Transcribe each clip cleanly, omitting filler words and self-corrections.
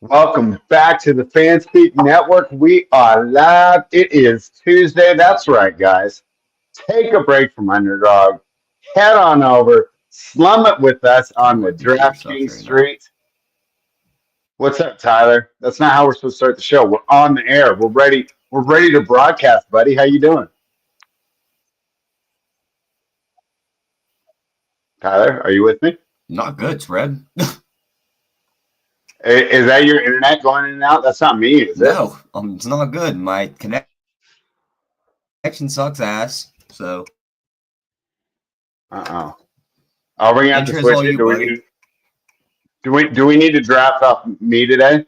Welcome back to the Fanspeak Network. We are live. It is Tuesday. That's right, guys. Take a break from Underdog. Head on over. Slum it with us Damn, on my the computer sucks DraftKings right now. street. What's up, Tyler? That's not how we're supposed to start the show. We're on the air. We're ready. We're ready to broadcast, buddy. How you doing? Tyler, are you with me? Not good, Fred. Is that your internet going in and out? That's not me, is it? No, it's not good. My connection sucks ass. So Uh-oh. Are we gonna have to intro's switch all it? you, buddy. Do we need to draft off me today?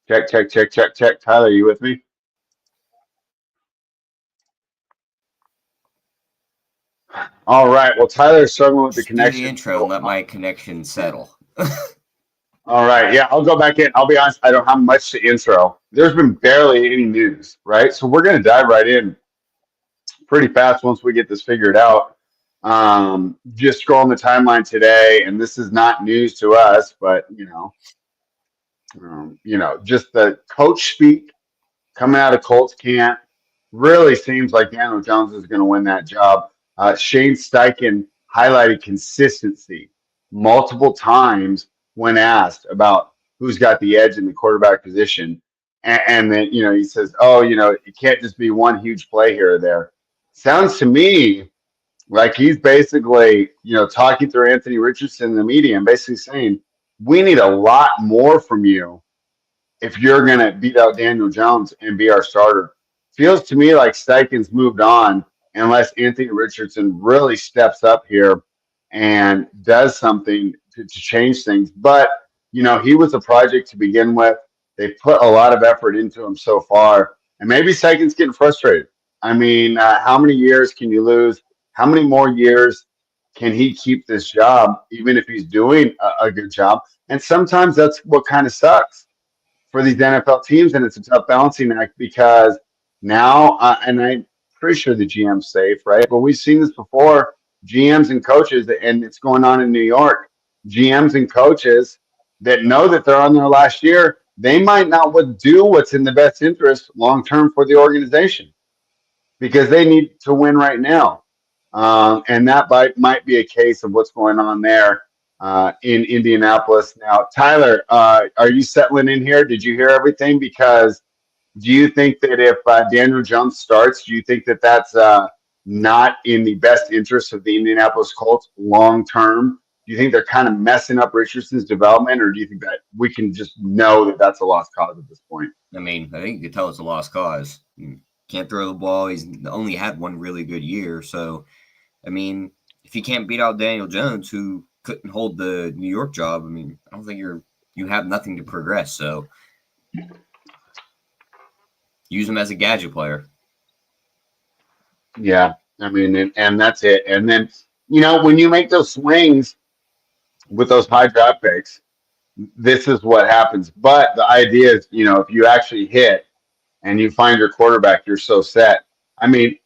Check, check, check, check, check. Tyler, you with me? All right. Well, Tyler's struggling with the Just do the connection. intro and So, let my connection settle. all right. Yeah, I'll go back in. I'll be honest. I don't have much to intro. There's been barely any news, right? So we're going to dive right in pretty fast once we get this figured out. Just scrolling the timeline today, and this is not news to us, but just the coach speak coming out of Colts camp really seems like Daniel Jones is going to win that job. Shane Steichen highlighted consistency multiple times when asked about who's got the edge in the quarterback position. And then, he says, oh, it can't just be one huge play here or there. Sounds to me like he's basically, talking through Anthony Richardson in the media and basically saying, we need a lot more from you if you're going to beat out Daniel Jones and be our starter. Feels to me like Steichen's moved on unless Anthony Richardson really steps up here and does something to change things. But, he was a project to begin with. They put a lot of effort into him so far. And maybe Steichen's getting frustrated. I mean, how many years can you lose? How many more years can he keep this job, even if he's doing a good job? And sometimes that's what kind of sucks for these NFL teams, and it's a tough balancing act because now, and I'm pretty sure the GM's safe, right? But we've seen this before. GMs and coaches, and it's going on in New York. GMs and coaches that know that they're on their last year, they might not do what's in the best interest long term for the organization because they need to win right now. And that might be a case of what's going on there in Indianapolis. Now, Tyler, are you settling in here? Did you hear everything? Because do you think that if Daniel Jones starts, do you think that that's not in the best interest of the Indianapolis Colts long term? Do you think they're kind of messing up Richardson's development, or do you think that we can just know that that's a lost cause at this point? I mean, I think you could tell it's a lost cause. You can't throw the ball. He's only had one really good year. So, I mean, if you can't beat out Daniel Jones, who couldn't hold the New York job, I mean, I don't think you have nothing to progress. So use him as a gadget player. Yeah, I mean, and that's it. And then, when you make those swings with those high draft picks, this is what happens. But the idea is, if you actually hit and you find your quarterback, you're so set. I mean,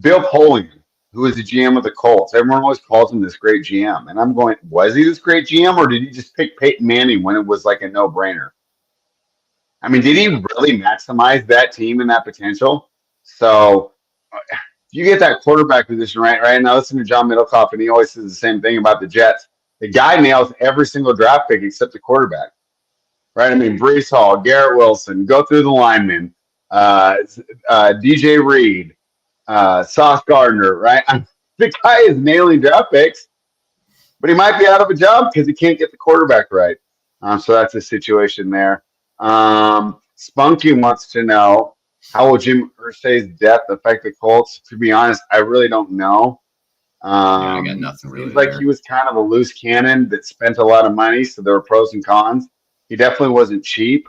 Bill Polian, who is the GM of the Colts, everyone always calls him this great GM. And I'm going, was he this great GM or did he just pick Peyton Manning when it was like a no brainer? I mean, did he really maximize that team and that potential? So you get that quarterback position right now. Listen to John Middlecoff, and he always says the same thing about the Jets. The guy nails every single draft pick except the quarterback, right? I mean, Brees Hall, Garrett Wilson, go through the linemen, DJ Reed, Sauce Gardner, right? The guy is nailing draft picks, but he might be out of a job because he can't get the quarterback right. So that's the situation there. Spunky wants to know, how will Jim Irsay's death affect the Colts? To be honest, I really don't know. Yeah, I got nothing really Seems like there. he was kind of a loose cannon that spent a lot of money, so there were pros and cons. He definitely wasn't cheap,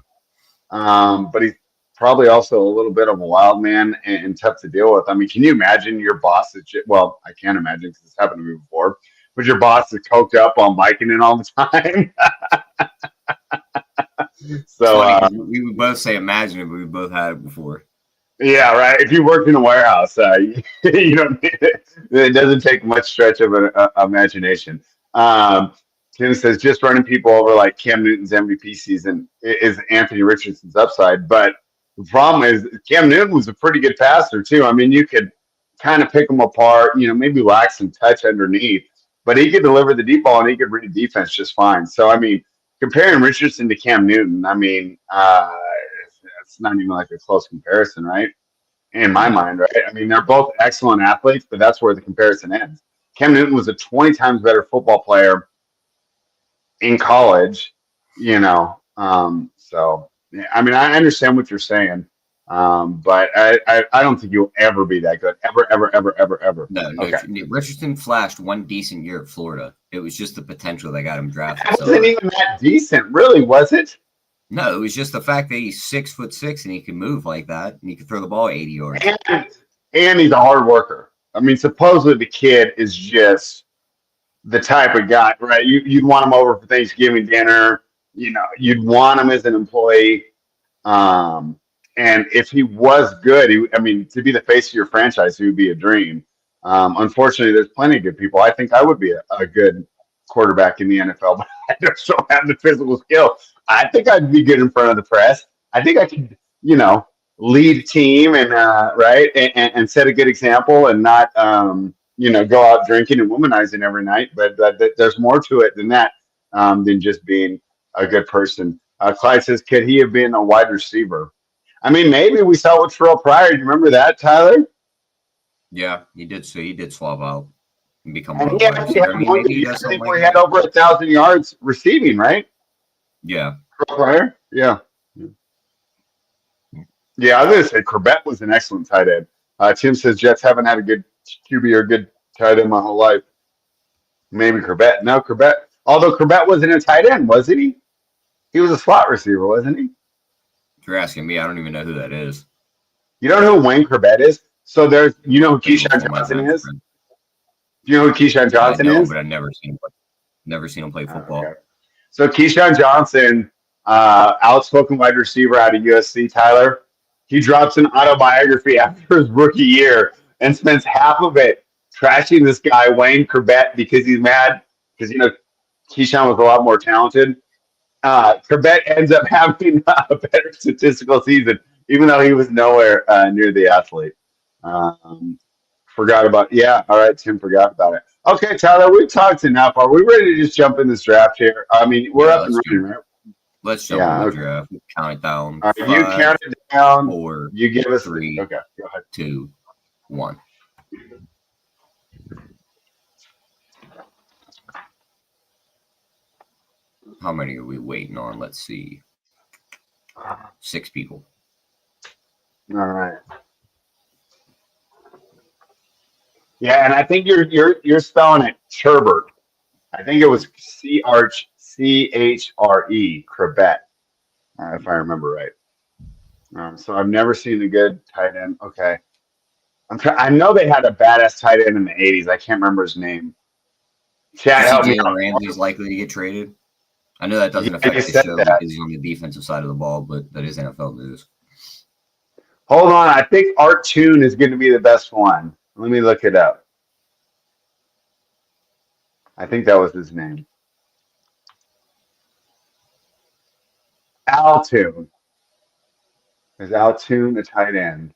but he's probably also a little bit of a wild man and tough to deal with. I mean, can you imagine your boss is well, I can't imagine because it's happened to me before, but your boss is coked up on Vicodin all the time. It's So funny because we would both say imagine it, but we both had it before. Yeah, right. If you worked in a warehouse, you don't need it. It doesn't take much stretch of an imagination. Um, Tim says just running people over like Cam Newton's MVP season is Anthony Richardson's upside, but the problem is Cam Newton was a pretty good passer too. I mean, you could kind of pick him apart, maybe lack some touch underneath, but he could deliver the deep ball and he could read defense just fine. So, I mean, comparing Richardson to Cam Newton, I mean, it's not even like a close comparison, right? In my No. mind, right? I mean, they're both excellent athletes, but that's where the comparison ends. Cam Newton was a 20 times better football player in college, So, yeah, I mean, I understand what you're saying, but I don't think you'll ever be that good. Ever, ever, ever, ever, ever. No, no. Okay. Richardson flashed one decent year at Florida. It was just the potential that got him drafted That so wasn't high. even that decent, really, was it? No, it was just the fact that he's 6'6" and he can move like that and he can throw the ball 80 yards. And he's a hard worker. I mean, supposedly the kid is just the type of guy, right? You'd want him over for Thanksgiving dinner. You'd want him as an employee. And if he was good, I mean, to be the face of your franchise, he would be a dream. Unfortunately, there's plenty of good people. I think I would be a good quarterback in the NFL, but I just don't have the physical skill. I think I'd be good in front of the press. I think I could, lead a team and right and set a good example and not go out drinking and womanizing every night. But there's more to it than that than just being a good person. Clyde says, could he have been a wide receiver? I mean, maybe we saw with Terrell Pryor. Do you remember that, Tyler? Yeah, he did. So he did swab out and become And a he wide actually receiver. had I mean, one maybe good he year. does I something think like we that. had over 1,000 yards receiving, right? Yeah. Terrell Pryor? Yeah. Yeah, I was going to say Corbett was an excellent tight end. Tim says Jets haven't had a good QB or good tight end my whole life. Maybe Corbett. No, Corbett. Although Corbett wasn't a tight end, wasn't he? He was a slot receiver, wasn't he? If you're asking me, I don't even know who that is. You don't know who Wayne Corbett is? So you know who Thank you Keyshawn for my Johnson time, is? friend. Do you know who Keyshawn I Johnson know him, is? but I've never seen him play. Never seen him play football. Okay. So Keyshawn Johnson, outspoken wide receiver out of USC, Tyler, he drops an autobiography after his rookie year and spends half of it trashing this guy, Wayne Corbett, because he's mad because, Keyshawn was a lot more talented. Corbett ends up having a better statistical season, even though he was nowhere near the athlete. Um, Forgot about all right, Tim forgot about it. Okay, Tyler, we've talked enough. Are we ready to just jump in this draft here? I mean, we're Yeah, up and running, right? let's jump in Yeah, the okay. draft. Count it down. All right, you 5, count it down. 4, You give us 3, okay, go ahead. 2, 1. How many are we waiting on? Let's see. 6 people. All right. Yeah, and I think you're spelling it Cherbert. I think it was Chre, Corbett, if I remember right. So I've never seen a good tight end. Okay. I know they had a badass tight end in the 80s. I can't remember his name. Chad, You see help me Jalen out. Ramsey's likely to get traded? I know that doesn't Yeah, affect you the said show that. because he's on the defensive side of the ball, but that is NFL news. Hold on. I think Art Toon is going to be the best one. Let me look it up. I think that was his name. Altoon. Is Altoon a tight end?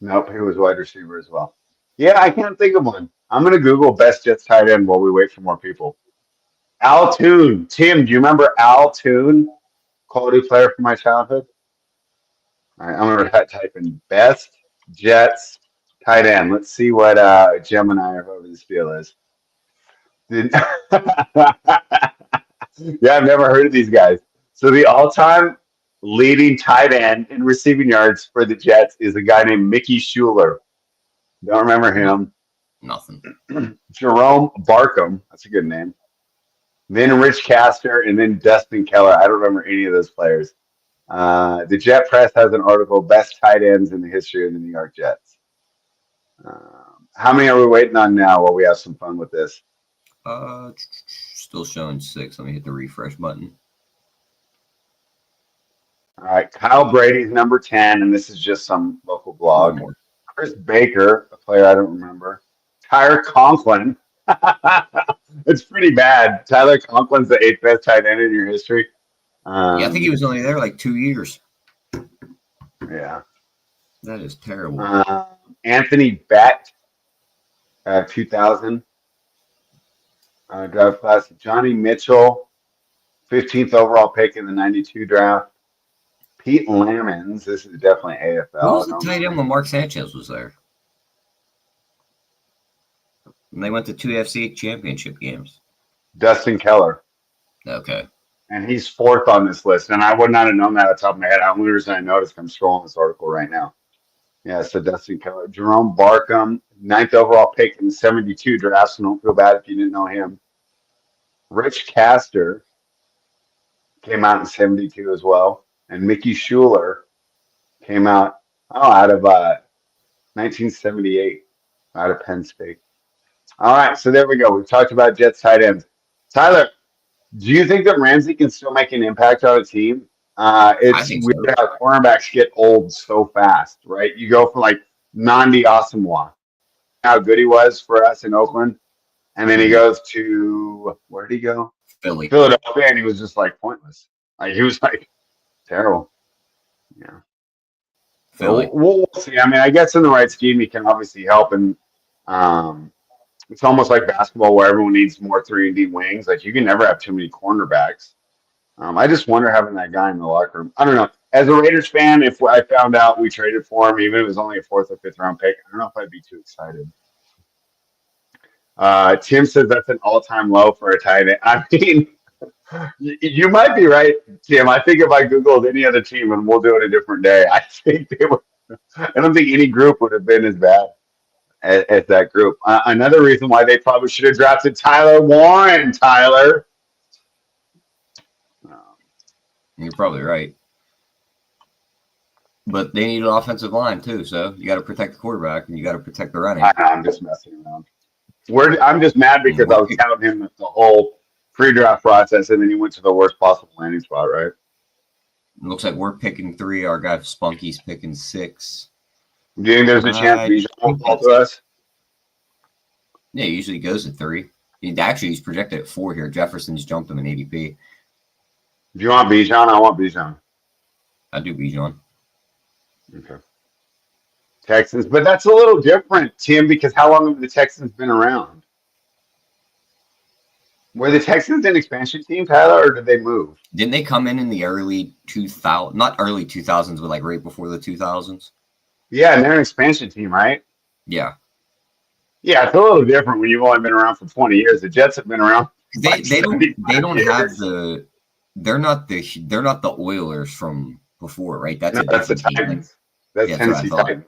Nope, he was wide receiver as well. Yeah, I can't think of one. I'm going to Google best Jets tight end while we wait for more people. Altoon. Tim, do you remember Altoon? Quality player from my childhood. All right, I'm going to type in best Jets tight end. Let's see what Gemini or whoever this deal is. Yeah, I've never heard of these guys. So the all-time leading tight end in receiving yards for the Jets is a guy named Mickey Schuler. Don't remember him. Nothing. Jerome Barkham. That's a good name. Then Rich Castor, and then Dustin Keller. I don't remember any of those players. The Jet Press has an article, Best Tight Ends in the History of the New York Jets. How many are we waiting on now while we have some fun with this? Still showing 6. Let me hit the refresh button. All right, Kyle Brady's number 10, and this is just some local Four blog. more. Chris Baker, a player I don't remember. Tyler Conklin. It's pretty bad. Tyler Conklin's the 8th best tight end in your history. Yeah, I think he was only there like 2 years. Yeah. That is terrible. Anthony Bett, 2000 draft class. Johnny Mitchell, 15th overall pick in the 92 draft. Pete Lamons, this is definitely Who was AFL. the tight end when Mark Sanchez was there? And they went to 2 FC championship games. Dustin Keller. Okay. And he's 4th on this list. And I would not have known that off the top of my head. The only reason I noticed, I'm scrolling this article right now. Yeah, so Dustin Keller. Jerome Barkham, 9th overall pick in the 72 draft, so don't feel bad if you didn't know him. Rich Castor came out in 72 as well. And Mickey Schuler came out, out of 1978, out of Penn State. All right, so there we go. We've talked about Jets tight ends. Tyler, do you think that Ramsey can still make an impact on a team? I It's think weird so. how cornerbacks get old so fast, right? You go from like Nandi Asamoah, how good he was for us in Oakland, and then he goes to where did he go? Philly. Philadelphia, and he was just like pointless. Like he was like terrible. Yeah. So Philly. we'll see. I mean, I guess in the right scheme, he can obviously help, and it's almost like basketball where everyone needs more 3-and-D wings. Like you can never have too many cornerbacks. I just wonder having that guy in the locker room. I don't know. As a Raiders fan, if I found out we traded for him, even if it was only a 4th or 5th round pick, I don't know if I'd be too excited. Tim says that's an all-time low for a tight end. I mean, you might be right, Tim. I think if I Googled any other team, and we'll do it a different day, I think they would. I don't think any group would have been as bad as that group. Another reason why they probably should have drafted Tyler Warren. Tyler. You're probably right. But they need an offensive line too, so you got to protect the quarterback and you got to protect the running. I'm just messing around. I'm just mad because I was counting him the whole pre-draft process, and then he went to the worst possible landing spot, right? It looks like we're picking 3. Our guy Spunky's picking 6. Do you think there's a chance Bijan will fall to us? Yeah, he usually goes at 3. He's projected at 4 here. Jefferson's jumped him in ADP. Do you want Bijan? I want Bijan. I do Bijan. Okay. Texans, but that's a little different, Tim, because how long have the Texans been around? Were the Texans an expansion team, Tyler, or did they move? Didn't they come in the early 2000s? Not early 2000s, but like right before the 2000s? Yeah, and they're an expansion team, right? Yeah. Yeah, it's a little different when you've only been around for 20 years. The Jets have been around. They don't have the. They're not the Oilers from before, right? That's the Titans. That's Tennessee Titans.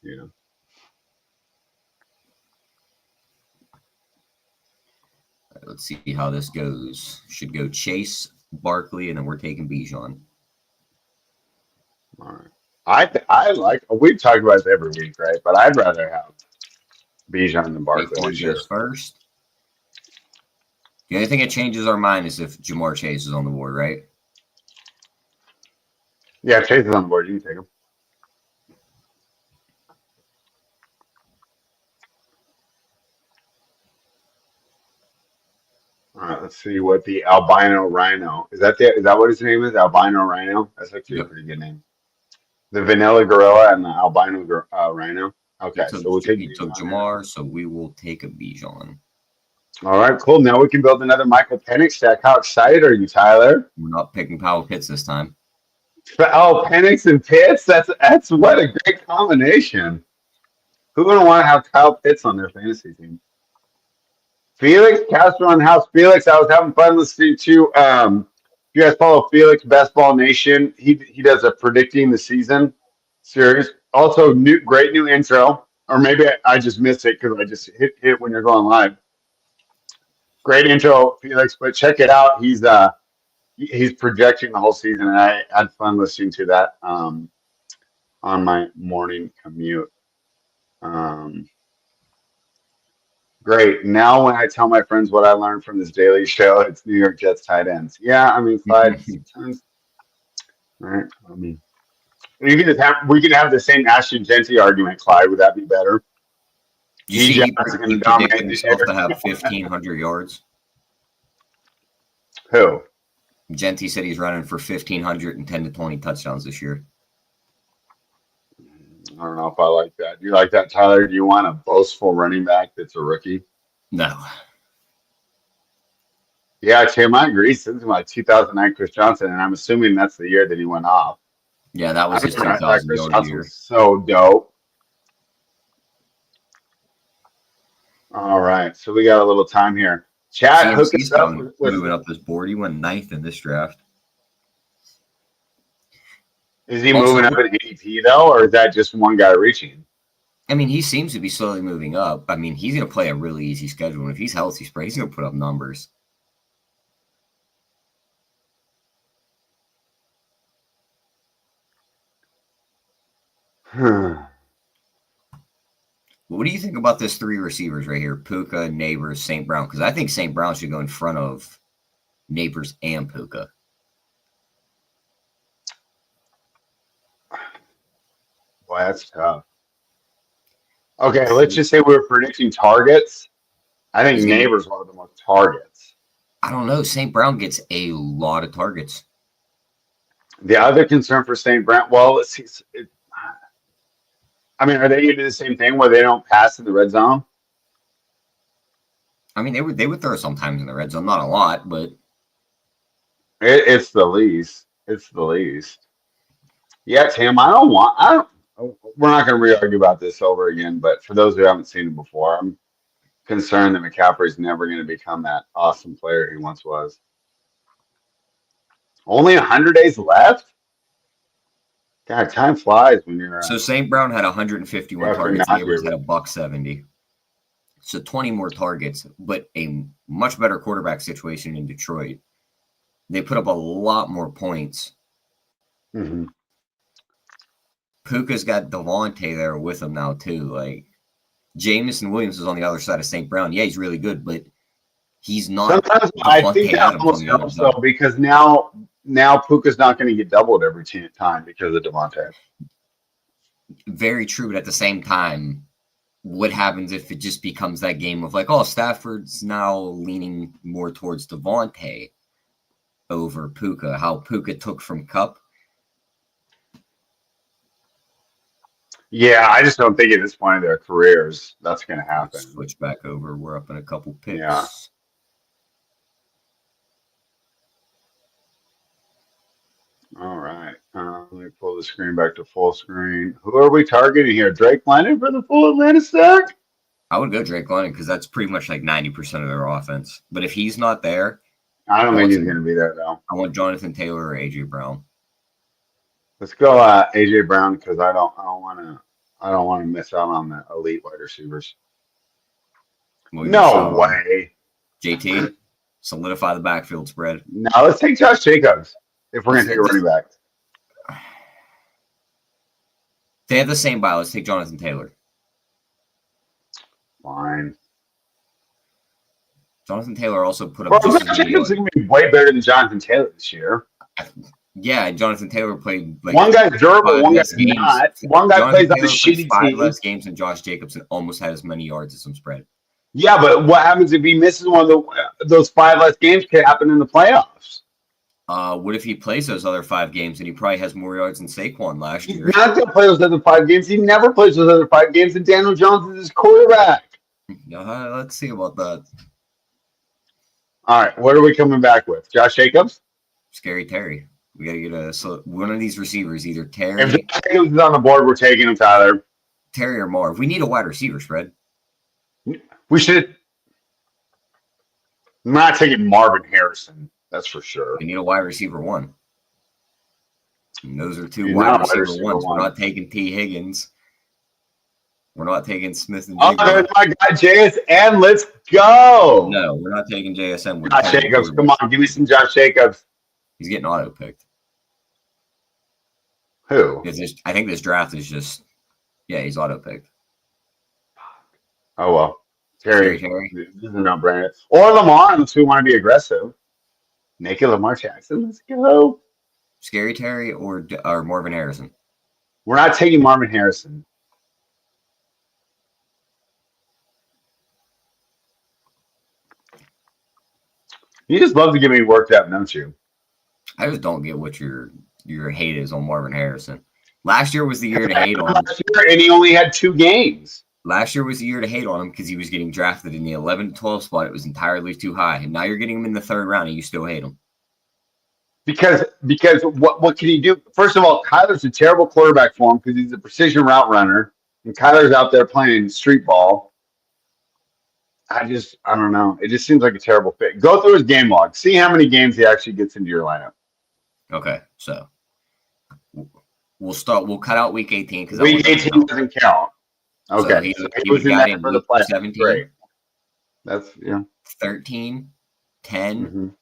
Yeah. Let's see how this goes. Should go Chase, Barkley, and then we're taking Bijan. All right. I like. We've talked about this every week, right? But I'd rather have Bijan than Barkley this year. Goes first. The only thing that changes our mind is if Jamar Chase is on the board, right? Yeah, Chase is on the board. You can take him. All right, let's see what the albino rhino is. Is that what his name is? Albino rhino. That's actually a pretty good name. The vanilla gorilla and the albino rhino. Okay, so we'll take. He took Jamar, so we will take a Bijan. All right, cool. Now we can build another Michael Penix stack. How excited are you, Tyler? We're not picking Powell Pitts this time. Oh, Penix and Pitts. That's what a great combination. Who wouldn't want to have Kyle Pitts on their fantasy team? Felix Castro on House. Felix, I was having fun listening to. If you guys follow Felix Best Ball Nation, he does a predicting the season series. Also, great new intro. Or maybe I just missed it because I just hit it when you're going live. Great intro, Felix. But check it out. He's projecting the whole season, and I had fun listening to that on my morning commute. Great. Now, when I tell my friends what I learned from this daily show, it's New York Jets tight ends. Yeah, I mean, Clyde, Right? I mean, we could have the same Ashton Genty argument, Clyde. Would that be better? You see, Bijan's going he to predicted dominate the himself to air. have 1,500 yards. Who? Genty said he's running for 1,510 to 20 touchdowns this year. I don't know if I like that. Do you like that, Tyler? Do you want a boastful running back that's a rookie? No. Yeah, Tim, I agree. Since like 2009 Chris Johnson, and I'm assuming that's the year that he went off. Yeah, that was his I thought 2,000 Chris yard Johnson year. was so dope. All right, so we got a little time here. Chat, hook CMC's us up with moving up this board. He went 9th in this draft. Is he moving up in ADP though, or is that just one guy reaching? I mean, he seems to be slowly moving up. I mean, he's going to play a really easy schedule. And if he's healthy, he's going to put up numbers. What do you think about this 3 receivers right here? Puka, Neighbors, St. Brown. Because I think St. Brown should go in front of Neighbors and Puka. Boy, that's tough. Okay, let's just say we're predicting targets. I think Neighbors one of the most targets. I don't know. St. Brown gets a lot of targets. The other concern for St. Brown, well, let's see. I mean, are they going to do the same thing where they don't pass in the red zone? I mean, they would throw sometimes in the red zone, not a lot, but it's the least. It's the least. Yeah, Tim, we're not going to re-argue about this over again, but for those who haven't seen it before, I'm concerned that McCaffrey's never going to become that awesome player he once was. Only 100 days left? God, time flies when you're. So St. Brown had 151 targets. Neighbors had $170. So 20 more targets, but a much better quarterback situation in Detroit. They put up a lot more points. Mm-hmm. Puka's got Devontae there with him now too. Like Jamison Williams is on the other side of St. Brown. Yeah, he's really good, but he's not. Sometimes I think that almost helps though, because now Puka's not going to get doubled every time because of Devontae. Very true, but at the same time, what happens if it just becomes that game of like, oh, Stafford's now leaning more towards Devontae over Puka? How Puka took from Kupp. Yeah, I just don't think at this point in their careers that's going to happen. Let's switch back over. We're up in a couple picks. Yeah. All right. Let me pull the screen back to full screen. Who are we targeting here? Drake London for the full Atlanta stack? I would go Drake London because that's pretty much like 90% of their offense. But if he's not there, I don't think he's going to be there though. I want Jonathan Taylor or AJ Brown. Let's go AJ Brown because I don't want to miss out on the elite wide receivers. No way. JT, solidify the backfield spread. Now let's take Josh Jacobs if we're going to take a running back. They have the same buy. Let's take Jonathan Taylor. Fine. Jonathan Taylor also put up. Josh Jacobs is going to be way better than Jonathan Taylor this year. Yeah, Jonathan Taylor played like one guy's durable, one guy's not. One guy plays on a shitty team. team. Less games than Josh Jacobs and almost had as many yards as some spread. Yeah, but what happens if he misses one of those 5 less games? Could happen in the playoffs. What if he plays those other 5 games and he probably has more yards than Saquon last year? He's not going to play those other 5 games. He never plays those other 5 games, and Daniel Jones is his quarterback. Let's see about that. All right, what are we coming back with? Josh Jacobs? Scary Terry. We got to get one of these receivers, either Terry. If Josh Jacobs is on the board, we're taking him, Tyler. Terry or Marv. We need a wide receiver spread. We should. I'm not taking Marvin Harrison. That's for sure. We need a wide receiver 1. And those are 2 wide receiver ones. We're not taking T. Higgins. We're not taking Smith and Jigba. Oh, there's my guy JSN. Let's go. No, we're not taking JSN. Josh Jacobs. Come on, give me some Josh Jacobs. He's getting auto picked. Who? I think this draft is just, he's auto picked. Oh well, Terry. Terry. This is a no-brainer. Or Lamar, unless we want to be aggressive. Naked Lamar Jackson. Let's go. Scary Terry or Marvin Harrison? We're not taking Marvin Harrison. You just love to get me worked up, don't you? I just don't get what your hate is on Marvin Harrison. Last year was the year to hate on him. Last year, and he only had 2 games. Last year was the year to hate on him because he was getting drafted in the 11 to 12 spot. It was entirely too high. And now you're getting him in the 3rd round and you still hate him. Because what can he do? First of all, Kyler's a terrible quarterback for him because he's a precision route runner. And Kyler's out there playing street ball. I don't know. It just seems like a terrible fit. Go through his game log. See how many games he actually gets into your lineup. Okay, so we'll start. We'll cut out week 18 because week 18 doesn't count. Okay, so he was in there for the playoffs. 17. Great. That's 13, 10,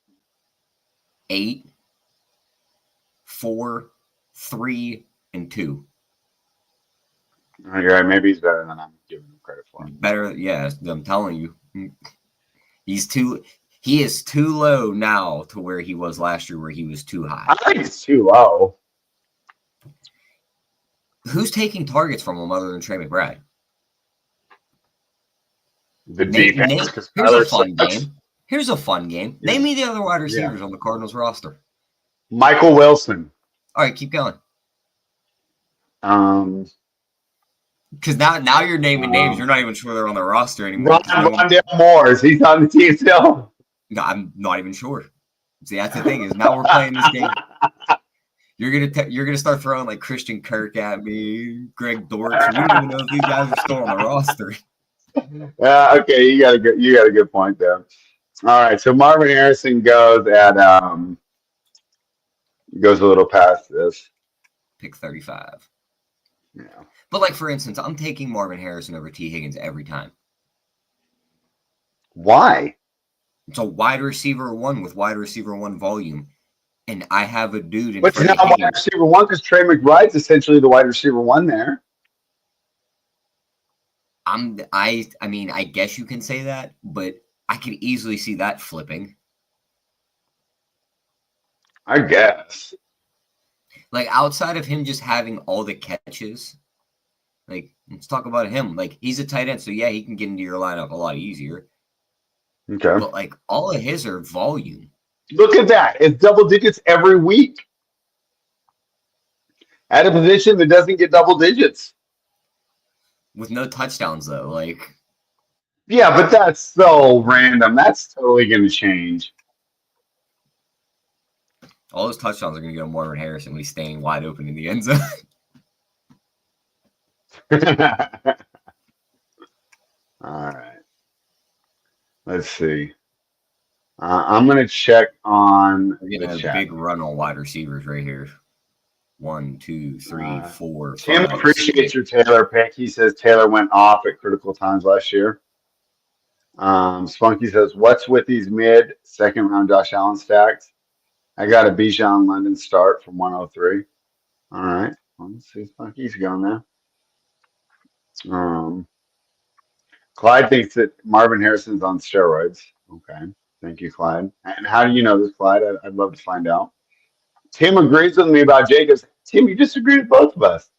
8, 4, 3, and 2. You're right. Maybe he's better than I'm giving him credit for. Better, yeah. I'm telling you, he is too low now to where he was last year, where he was too high. I think it's too low. Who's taking targets from him other than Trey McBride? The defense. Here's a fun game. Here's a fun game. Name me the other wide receivers on the Cardinals roster. Michael Wilson. All right, keep going. Because now you're naming names. You're not even sure they're on the roster anymore. Rondell Moore. He's on the team still. No, I'm not even sure. See, that's the thing is now we're playing this game. You're gonna start throwing like Christian Kirk at me, Greg Dortch. We don't even know if these guys are still on the roster. Okay, you got a good point there. All right, so Marvin Harrison goes at goes a little past this. Pick 35. Yeah. But like for instance, I'm taking Marvin Harrison over T. Higgins every time. Why? It's a wide receiver 1 with wide receiver 1 volume. And I have a dude in front of Higgins. But it's not wide receiver 1 because Trey McBride's essentially the wide receiver 1 there. I mean, I guess you can say that, but I could easily see that flipping. I guess. Like outside of him just having all the catches, like let's talk about him. Like he's a tight end, so yeah, he can get into your lineup a lot easier. Okay. But like all of his are volume. Look at that. It's double digits every week. At a position that doesn't get double digits. With no touchdowns, though. Like, yeah, but that's so random. That's totally going to change. All those touchdowns are going to go to Marvin Harrison when he's staying wide open in the end zone. All right. Let's see. I'm going to check on a big run on wide receivers right here. 1, 2, 3, 4, 5. Tim appreciates your Taylor pick. He says Taylor went off at critical times last year. Spunky says, what's with these mid-second round Josh Allen stacks? I got a Bijan London start from 103. All right. Let's see. Spunky's going there. Clyde thinks that Marvin Harrison's on steroids. Okay. Thank you, Clyde. And how do you know this, Clyde? I'd love to find out. Tim agrees with me about Jacobs. Tim, you disagree with both of us.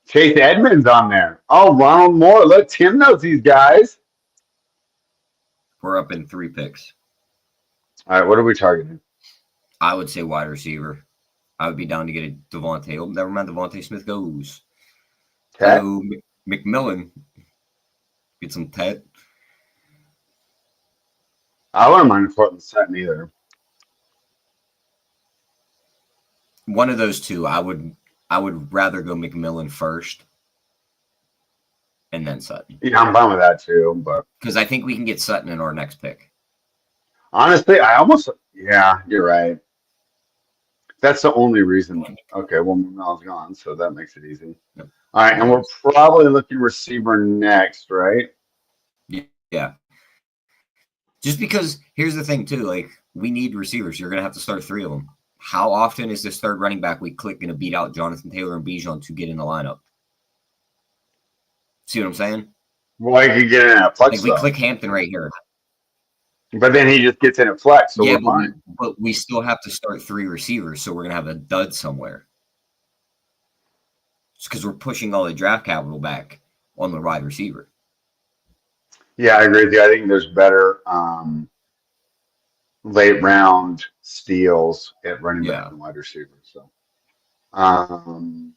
Chase Edmonds on there. Oh, Ronald Moore. Look, Tim knows these guys. We're up in 3 picks. All right, what are we targeting? I would say wide receiver. I would be down to get a Devontae. Oh, never mind. Devontae Smith goes. Okay. So McMillan. Get some Tet. I wouldn't mind Portland Sutton either. One of those two, I would rather go McMillan first, and then Sutton. Yeah, I'm fine with that too, but because I think we can get Sutton in our next pick. Honestly, yeah, you're right. That's the only reason. Okay, well, Mel's gone, so that makes it easy. Yep. All right, and we're probably looking receiver next, right? Yeah. Just because here's the thing too, like we need receivers. You're gonna have to start 3 of them. How often is this third running back we click going to beat out Jonathan Taylor and Bijan to get in the lineup? See what I'm saying? Well, I could get in a flex. Like we click Hampton right here. But then he just gets in at flex, so Yeah, we're fine. but we still have to start 3 receivers, so we're gonna have a dud somewhere. It's because we're pushing all the draft capital back on the wide receiver. Yeah, I agree with you. I think there's better late round steals at running back Yeah. and wide receiver. So, um,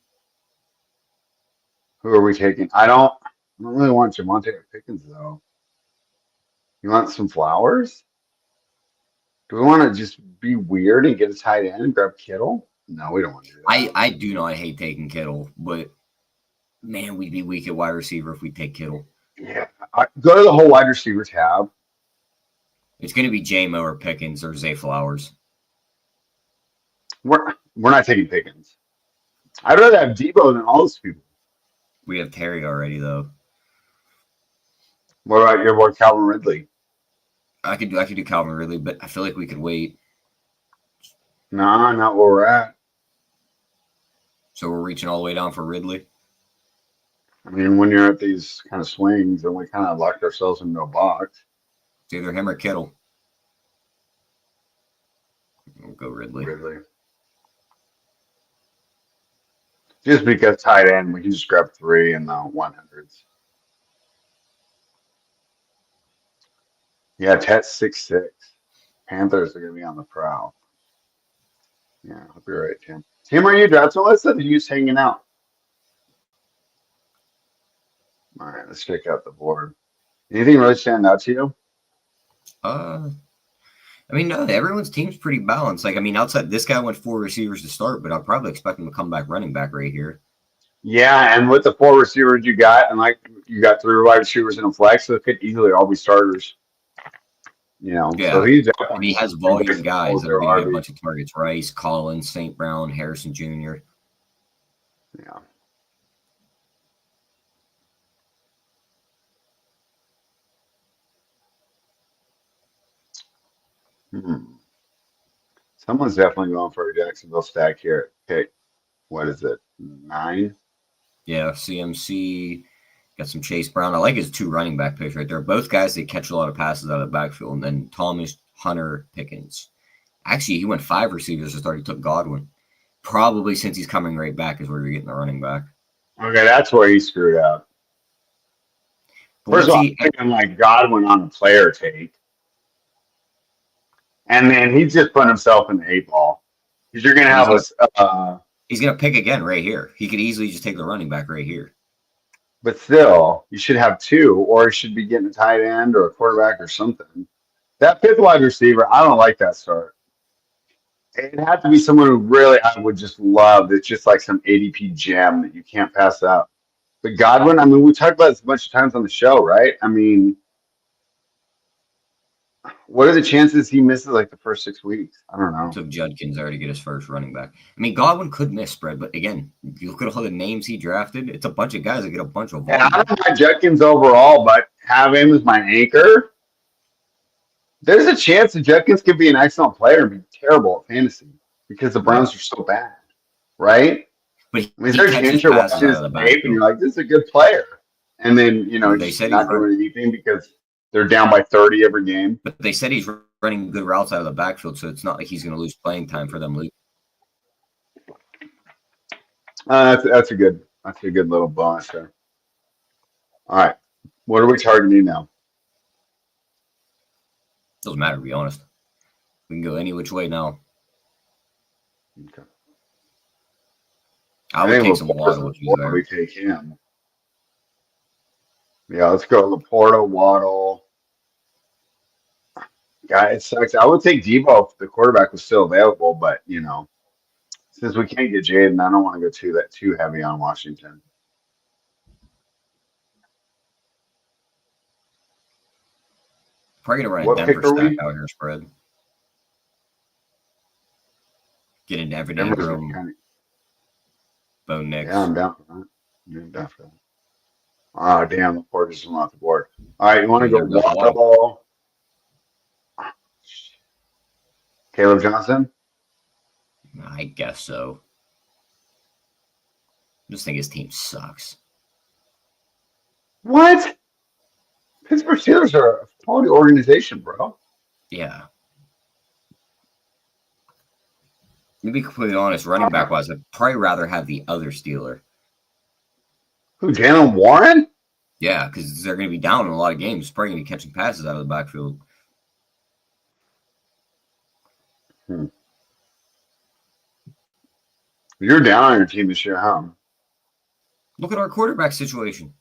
who are we taking? I don't really want Javonte Pickens though. You want some flowers? Do we want to just be weird and get a tight end and grab Kittle? No, we don't want to do that. I do not hate taking Kittle, but man, we'd be weak at wide receiver if we take Kittle. Yeah, go to the whole wide receiver tab. It's going to be J-Mo or Pickens or Zay Flowers. We're not taking Pickens. I'd rather have Debo than all those people. We have Terry already, though. What about your boy Calvin Ridley? I could do Calvin Ridley, but I feel like we could wait. No, not where we're at. So we're reaching all the way down for Ridley. I mean, when you're at these kind of swings, and we kind of locked ourselves into a box. It's either him or Kittle. We'll go Ridley. Just because tight end, we can just grab 3 in the 100s. Yeah, Tet's 6'6". Panthers are going to be on the prowl. Yeah, hope you're right, Tim. Tim, are you drafting list or are you just hanging out? All right, let's check out the board. Anything really stand out to you? I mean, no, everyone's team's pretty balanced. Like, I mean, outside this guy went 4 receivers to start, but I'll probably expect him to come back running back right here. Yeah, and with the 4 receivers you got, and like you got 3 wide receivers in a flex, so it could easily all be starters. You know, Yeah. so he's And he has volume guys that are going to get a RB. bunch of targets. Rice, Collins, St. Brown, Harrison Jr. Yeah. Someone's definitely going for a Jacksonville stack here. Okay, what is it? 9? Yeah, CMC. Got some Chase Brown. I like his 2 running back picks right there. Both guys, they catch a lot of passes out of the backfield. And then Thomas, Hunter, Pickens. Actually, he went 5 receivers to start. He took Godwin. Probably since he's coming right back is where you're getting the running back. Okay, that's where he screwed up. First of all, I'm thinking like Godwin on the player take. And then he's just putting himself in the 8 ball. Because you're going to have he's going to pick again right here. He could easily just take the running back right here. But still, you should have 2, or he should be getting a tight end or a quarterback or something. That 5th wide receiver, I don't like that start. It had to be someone who really I would just love. That's just like some ADP gem that you can't pass up. But Godwin, I mean, we talked about this a bunch of times on the show, right? I mean, what are the chances he misses like the first 6 weeks? I don't know. Took Judkins there to get his first running back. I mean, Godwin could miss spread, but again, you look at all the names he drafted, it's a bunch of guys that get a bunch of volume. And I don't mind Judkins overall, but have him as my anchor. There's a chance that Judkins could be an excellent player and be terrible at fantasy because the Browns are so bad, right? But I mean, there's a chance you're watching his tape and you're like, this is a good player. And then, you know, he's not doing anything because they're down by 30 every game. But they said he's running good routes out of the backfield, so it's not like he's going to lose playing time for them. That's a good little bonus there. All right, what are we targeting now? Doesn't matter, to be honest. We can go any which way now. Okay. I would take some Waddle if he's there. We take him. Yeah, let's go Laporta, Waddle. Yeah, it sucks. I would take Debo if the quarterback was still available, but you know, since we can't get Jaden, I don't want to go too heavy on Washington. Probably gonna run a Denver stack out here spread. Get into Evan Ingram, Bo Nix. Yeah, I'm down for that. I'm down for that. Oh, damn, Laporta's just off the board. All right, you want to go Waddle? Caleb Johnson? I guess so. I just think his team sucks. What? Pittsburgh Steelers are a quality organization, bro. Yeah. To be completely honest, running back wise, I'd probably rather have the other Steeler. Who, Jalen Warren? Yeah, because they're going to be down in a lot of games. Probably going to be catching passes out of the backfield. You're down on your team this year, huh? Look at our quarterback situation.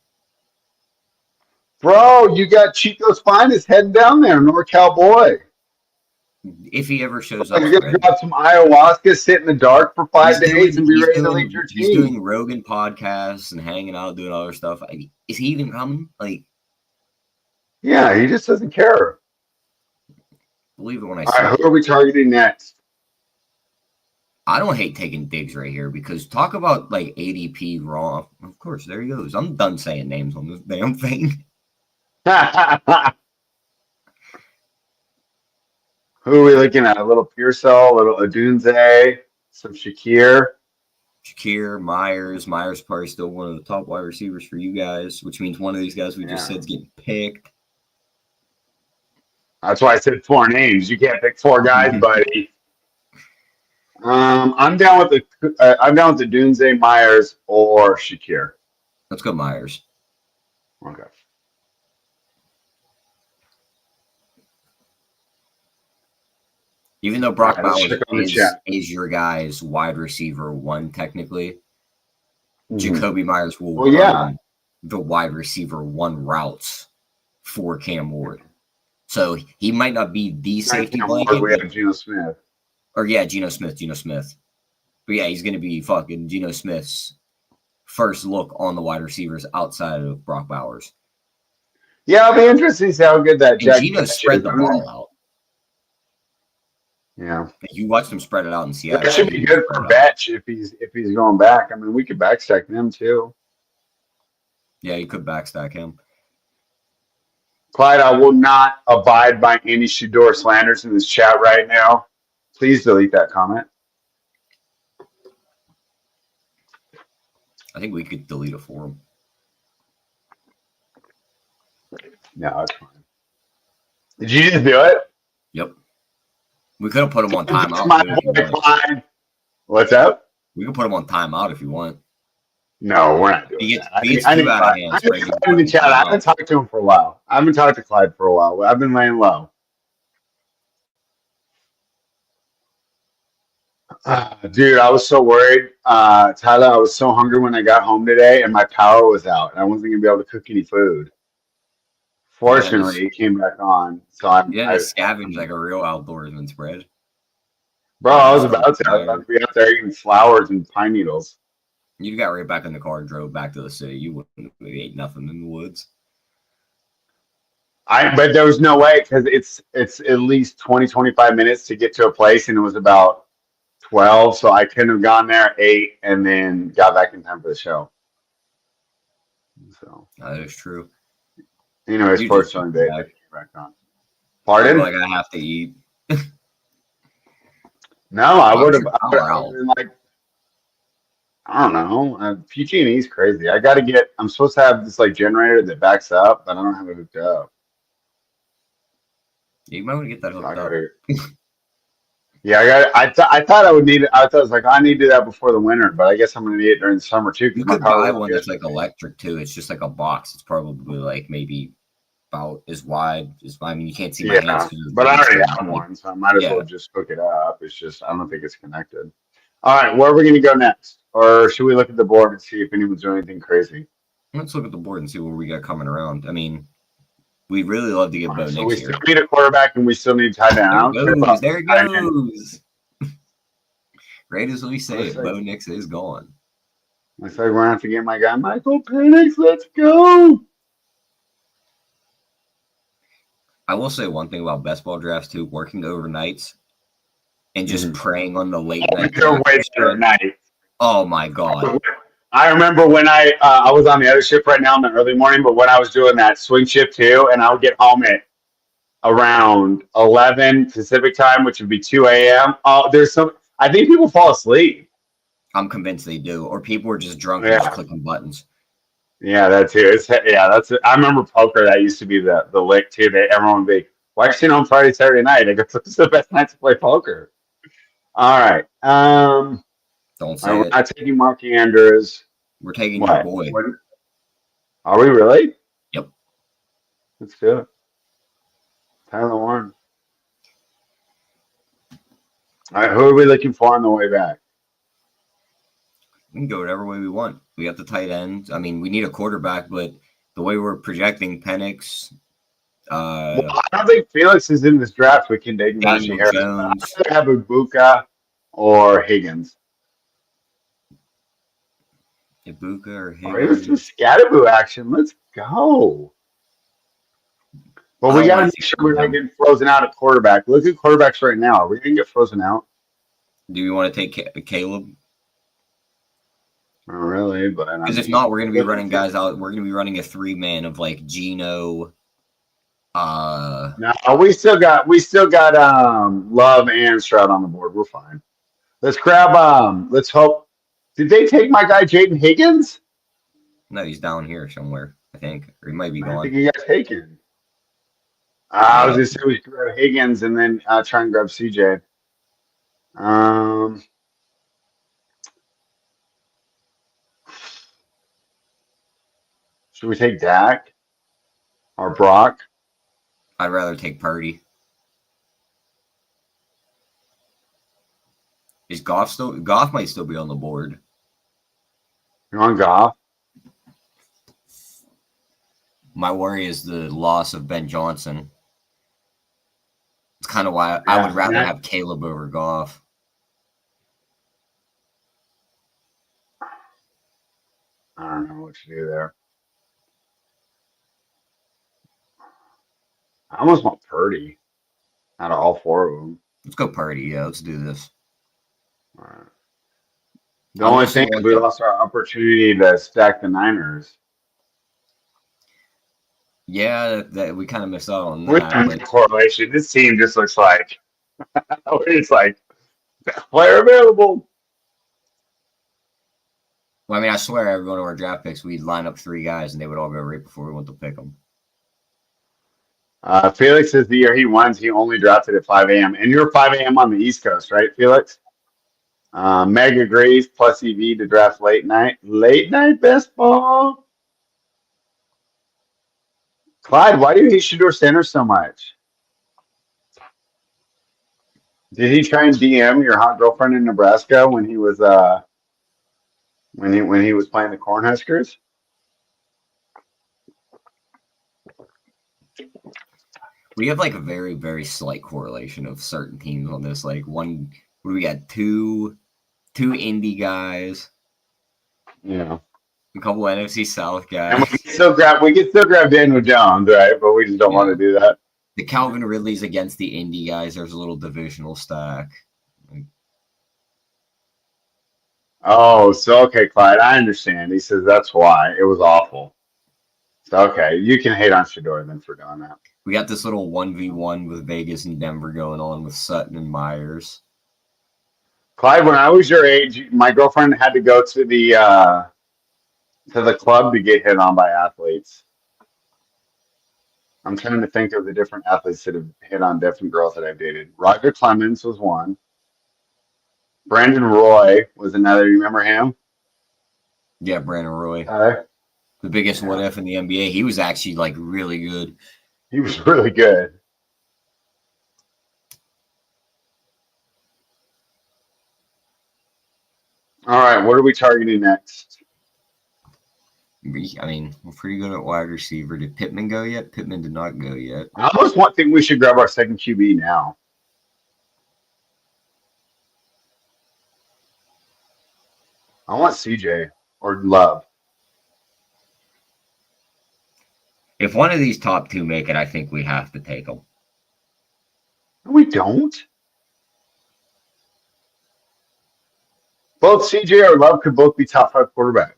Bro, you got Chico's finest heading down there, NorCal boy. If he ever shows up, You're going to grab some ayahuasca, sit in the dark for 5 days, and be ready to lead your team. He's doing Rogan podcasts and hanging out, doing other stuff. Is he even coming? Yeah, he just doesn't care. Believe it when I All say right, it. who are we targeting next? I don't hate taking digs right here because talk about ADP raw. Of course, there he goes. I'm done saying names on this damn thing. Who are we looking at? A little Pearsall, a little Adunze, some Shakir. Shakir, Myers. Myers probably still one of the top wide receivers for you guys, which means one of these guys we just said is getting picked. That's why I said 4 names. You can't pick 4 guys, buddy. I'm down with the Dunze, Myers, or Shakir. Let's go Myers. Okay. Even though Brock Bowers is your guy's wide receiver 1, technically, Jacoby Myers will run the wide receiver 1 routes for Cam Ward. So he might not be the safety blanket. We have Geno Smith. Geno Smith. But yeah, he's going to be fucking Geno Smith's first look on the wide receivers outside of Brock Bowers. Yeah, it'll be interesting to see how good that Jack Geno spread the ball out. Yeah, you watched him spread it out in Seattle. That should be good for Betch if he's going back. I mean, we could backstack them too. Yeah, you could backstack him. Clyde, I will not abide by any Shador slanders in this chat right now. Please delete that comment. I think we could delete it for him. No, that's fine. Did you just do it? Yep. We could have put him on timeout. What's up? We could put him on timeout if you want. No, we're not doing that. I need Clyde in the chat. I haven't talked to him for a while. I haven't talked to Clyde for a while. I've been laying low. Dude, I was so worried. Tyler, I was so hungry when I got home today, and my power was out, and I wasn't going to be able to cook any food. Fortunately, it came back on. So I scavenged like a real outdoorsman spread. Bro, I was about to be out there eating flowers and pine needles. You got right back in the car and drove back to the city. You wouldn't have ate nothing in the woods. But there was no way because it's at least 20, 25 minutes to get to a place, and it was about 12, so I couldn't have gone there at 8 and then got back in time for the show. So that is true. Anyways, sports on day. Back on. Pardon? Like I have to eat. No, I would have been like, I don't know. PG&E is crazy. I'm supposed to have this generator that backs up, but I don't have it hooked up. You might want to get that hooked up. Yeah, I thought I would need it. I was like, I need to do that before the winter, but I guess I'm going to need it during the summer too. You could buy one that's electric too. It's just like a box. It's probably maybe about as wide as you can't see my hands. But I already have one, so I might as well just hook it up. It's just I don't think it's connected. All right, where are we going to go next? Or should we look at the board and see if anyone's doing anything crazy? Let's look at the board and see what we got coming around. I mean, we'd really love to get Bo Nix here. We still need a quarterback and we still need tight end. There it goes. Right as we say it, Bo Nix is gone. Looks like we're going to have to get my guy Michael Penix. Let's go. I will say one thing about best ball drafts too, working overnights and just praying on the late night. Oh my God. I remember when I was on the other shift right now in the early morning, but when I was doing that swing shift too, and I would get home at around 11 Pacific time, which would be 2 a.m. I think people fall asleep. I'm convinced they do, or people are just drunk and just clicking buttons. Yeah, that too. I remember poker. That used to be the lick too. Everyone would be, Watching on Friday, Saturday night. I go, this is the best night to play poker. All right. Don't All right, say we're it. not taking Mark Andrews. We're taking your What? boy. Are we really? Yep. Let's do it. Tyler Warren. All right, who are we looking for on the way back? We can go whatever way we want. We got the tight end. I mean, we need a quarterback, but the way we're projecting Penix, Well, I don't think Felix is in this draft. We can take Najee Daniel Harris. Jones. I'd rather have Ibuka or Higgins. Ibuka or All right, let's do Higgins. Scatterboo action. Let's go. But we got to make sure we're not getting frozen out at quarterback. Look at quarterbacks right now. Are we going to get frozen out? Do you want to take Caleb? Not really, but because if not, we're going to be running guys out. We're going to be running a 3-man of like Geno. No, we still got Love and Stroud on the board. We're fine. Let's grab. Let's hope. Did they take my guy Jaden Higgins? No, he's down here somewhere. I think, or he might be gone. I think he got taken. I was just saying we grab Higgins and then try and grab CJ. Should we take Dak or Brock? I'd rather take Purdy. Is Goff still? Goff might still be on the board. You're on Goff. My worry is the loss of Ben Johnson. It's kind of why I would rather have Caleb over Goff. I don't know what to do there. I almost want Purdy out of all four of them. Let's go Purdy. Yeah, let's do this. All right. The only thing is we lost our opportunity to stack the Niners. Yeah, that we kind of missed out on that. With correlation, this team just looks like it's like player available. Well, I mean, I swear, every one of our draft picks, we'd line up 3 guys, and they would all go right before we went to pick them. Felix says the year he won, he only drafted at 5 a.m. And you're 5 a.m. on the East Coast, right, Felix? Meg agrees, plus EV to draft late night. Late night best ball. Clyde, why do you hate Shador Sanders so much? Did he try and DM your hot girlfriend in Nebraska when he was when he was playing the Cornhuskers? We have like a very, very slight correlation of certain teams on this. Like one, we got two indie guys. Yeah. A couple NFC South guys. And we can still grab Daniel Jones, right? But we just don't want to do that. The Calvin Ridley's against the indie guys. There's a little divisional stack. Oh, so okay, Clyde, I understand. He says that's why it was awful. So okay, you can hate on Shador then for doing that. We got this little 1v1 with Vegas and Denver going on with Sutton and Myers. Clyde, when I was your age, my girlfriend had to go to the club to get hit on by athletes. I'm trying to think of the different athletes that have hit on different girls that I've dated. Roger Clemens was one. Brandon Roy was another. You remember him? Yeah, Brandon Roy. The biggest what if in the NBA. He was actually like really good. He was really good. All right, what are we targeting next? I mean, we're pretty good at wide receiver. Did Pittman go yet? Pittman did not go yet. I almost think we should grab our second QB now. I want CJ or Love. If one of these top 2 make it, I think we have to take them. No, we don't. Both CJ or Love could both be top 5 quarterbacks.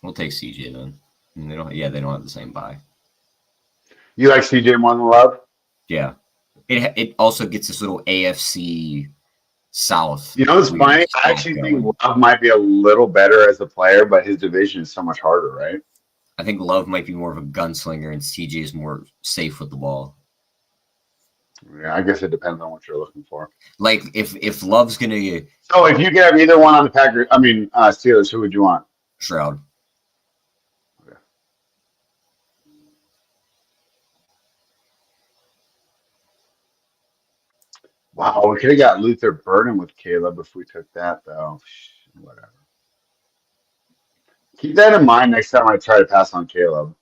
We'll take CJ then. And they don't have the same buy. You like CJ more than Love? Yeah. It also gets this little AFC South. You know, it's funny. I actually think Love might be a little better as a player, but his division is so much harder, right? I think Love might be more of a gunslinger, and CJ is more safe with the ball. Yeah, I guess it depends on what you're looking for. Like if Love's gonna So if you could have either one on the Packers, Steelers, who would you want? Shroud. Okay. Wow, we could have got Luther Burden with Caleb if we took that, though. Whatever. Keep that in mind next time I try to pass on Caleb.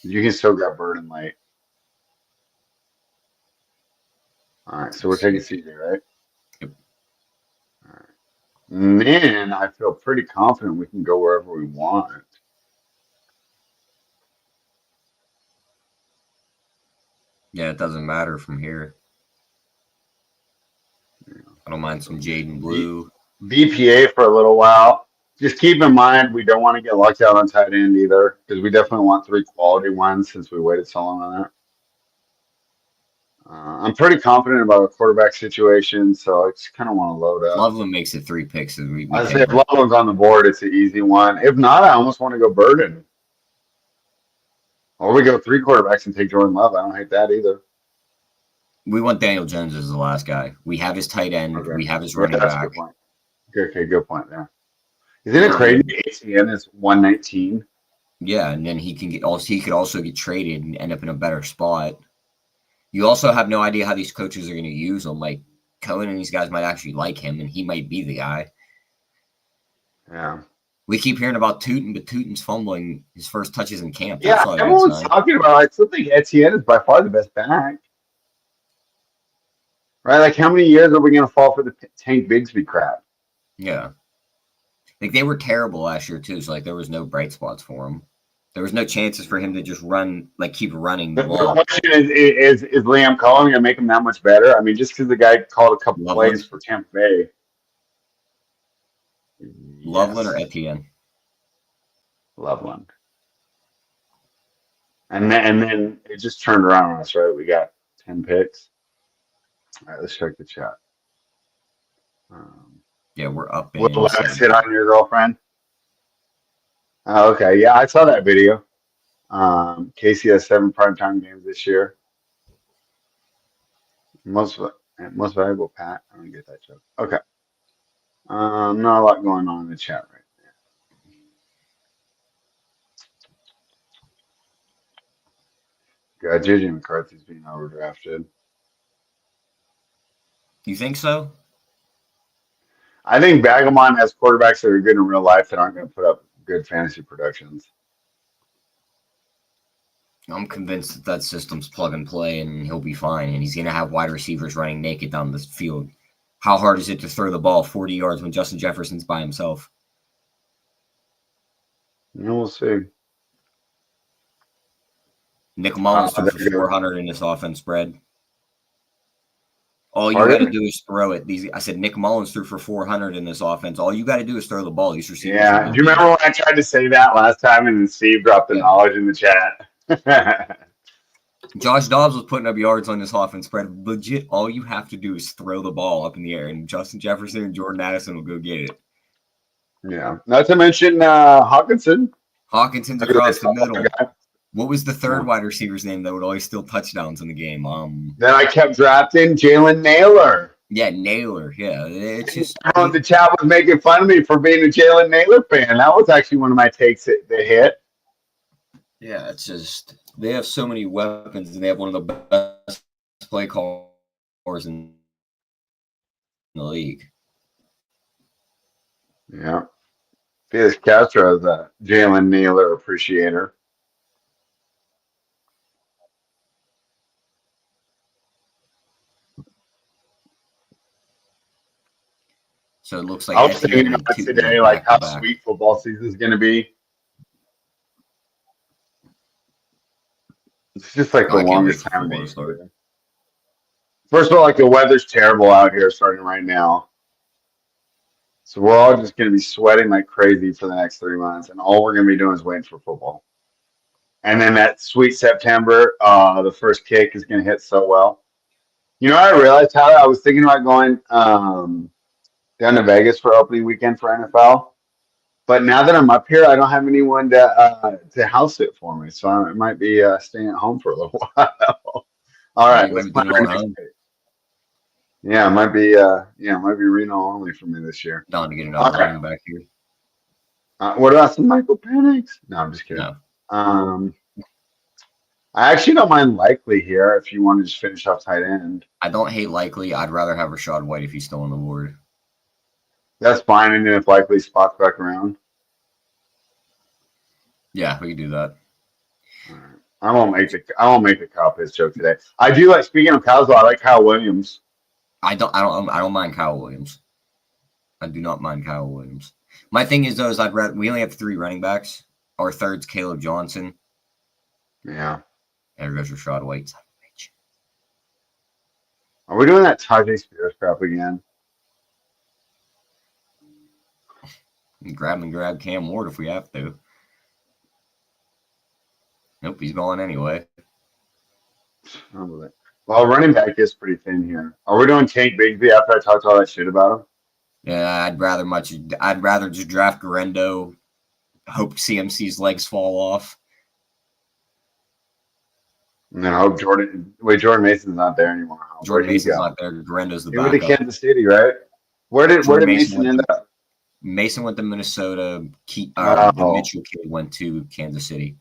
You can still grab Burden late. All right, so we're taking CJ, right? Yep. All right. And then I feel pretty confident we can go wherever we want. Yeah, it doesn't matter from here. I don't mind some Jaden Blue. BPA for a little while. Just keep in mind we don't want to get locked out on tight end either, because we definitely want 3 quality ones since we waited so long on that. I'm pretty confident about our quarterback situation, so I just kind of want to load up. Loveland makes it 3 picks. And we I say if Loveland's on the board, it's an easy one. If not, I almost want to go Burden. Or we go 3 quarterbacks and take Jordan Love. I don't hate that either. We want Daniel Jones as the last guy. We have his tight end. Okay. We have his running that's back. A good point. Okay, good point there. Isn't it crazy? ACN is 119. Yeah, and then he could also get traded and end up in a better spot. You also have no idea how these coaches are going to use him. Like Cohen and these guys might actually like him, and he might be the guy. Yeah. We keep hearing about Tootin, but Tootin's fumbling his first touches in camp. That's everyone's talking about. I still think Etienne is by far the best back. Right? Like, how many years are we going to fall for the Tank Bigsby crap? Yeah. Like, they were terrible last year, too. So, like, there was no bright spots for him. There was no chances for him to just keep running the ball. The question is Liam Cohen going to make him that much better? I mean, just because the guy called a couple plays for Tampa Bay. Loveland or Etienne? Loveland. And then it just turned around on us, right? We got 10 picks. All right, let's check the chat. Yeah, we're up. Will Levis hit on your girlfriend? Oh, okay. Yeah, I saw that video. Casey has 7 primetime games this year. Most valuable Pat. I don't get that joke. Okay. Not a lot going on in the chat right now. God, JJ McCarthy's being overdrafted. You think so? I think Bagamon has quarterbacks that are good in real life that aren't going to put up good fantasy productions. I'm convinced that system's plug and play, and he'll be fine. And he's going to have wide receivers running naked down the field. How hard is it to throw the ball 40 yards when Justin Jefferson's by himself? We'll see. Nick Mullins threw for 400 in this offense spread. All you got to do is throw it. I said Nick Mullins threw for 400 in this offense. All you got to do is throw the ball. These receivers. Yeah. Do you remember when I tried to say that last time and then Steve dropped the knowledge in the chat? Josh Dobbs was putting up yards on this offense spread. Legit, all you have to do is throw the ball up in the air, and Justin Jefferson and Jordan Addison will go get it. Yeah. Not to mention Hawkinson. Hawkinson's across the middle. What was the third wide receiver's name that would always steal touchdowns in the game? Then I kept drafting Jalen Naylor. Yeah, Naylor. Yeah, it's just everyone in the chat was making fun of me for being a Jalen Naylor fan. That was actually one of my takes that hit. Yeah, it's just they have so many weapons, and they have one of the best play callers in the league. Yeah, Felix Castro is a Jalen Naylor appreciator. So it looks like I was thinking about today, like how sweet football season is going to be. It's just like the longest time of the year. First of all, like the weather's terrible out here starting right now. So we're all just going to be sweating like crazy for the next 3 months. And all we're going to be doing is waiting for football. And then that sweet September, the first kick is going to hit so well. You know, I realized how I was thinking about going down to Vegas for opening weekend for NFL. But now that I'm up here, I don't have anyone to house it for me, so I might be staying at home for a little while. All Yeah, right, you might let's be find doing it our all at next home. pick. Yeah, it might be Reno only for me this year. Down to get All another right. running back here. What about some Michael Penix? No, I'm just kidding. No, Um, I actually don't mind Likely here if you want to just finish off tight end. I don't hate Likely. I'd rather have Rashad White if he's still on the board. That's fine, and then if Likely spots back around. Yeah, we can do that. All right. I won't make the Kyle Pitts joke today. I do like, speaking of Kyle's, I like Kyle Williams. I don't mind Kyle Williams. I do not mind Kyle Williams. My thing is though, we only have 3 running backs. Our third's Caleb Johnson. Yeah. And there goes Rashad White. Are we doing that Tajay Spears crap again? Grab Cam Ward if we have to. Nope, he's gone anyway. Well, running back is pretty thin here. Are we doing Tank Bigsby after I talked all that shit about him? Yeah, I'd rather just draft Garendo, hope CMC's legs fall off. And then I hope Jordan Mason's not there anymore. Jordan Mason's not there. Garendo's the he went to backup. Kansas City, right? Where did Mason end up? Mason went to Minnesota. The Mitchell kid went to Kansas City.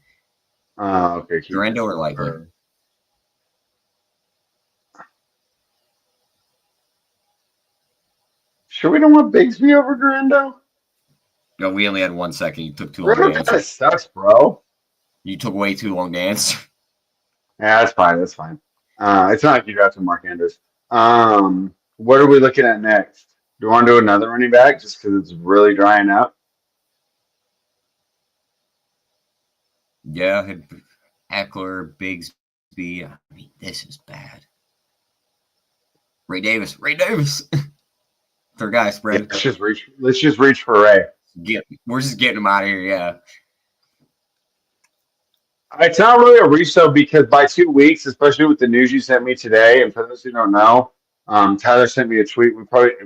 Oh, okay. Garendo or Likely? Sure, we don't want Bigsby over Garendo? No, we only had 1 second. You took too long Garendo to kind of answer. sucks, bro. You took way too long to answer. Yeah, that's fine. It's not like you drafted Mark Andrews. What are we looking at next? Do you want to do another running back just because it's really drying up? Yeah, Eckler, Bigsby. I mean, this is bad. Ray Davis. Third guy spread. Yeah, let's just reach for Ray. We're just getting him out of here, yeah. It's not really a reach though, because by 2 weeks, especially with the news you sent me today, and for those who don't know, Tyler sent me a tweet.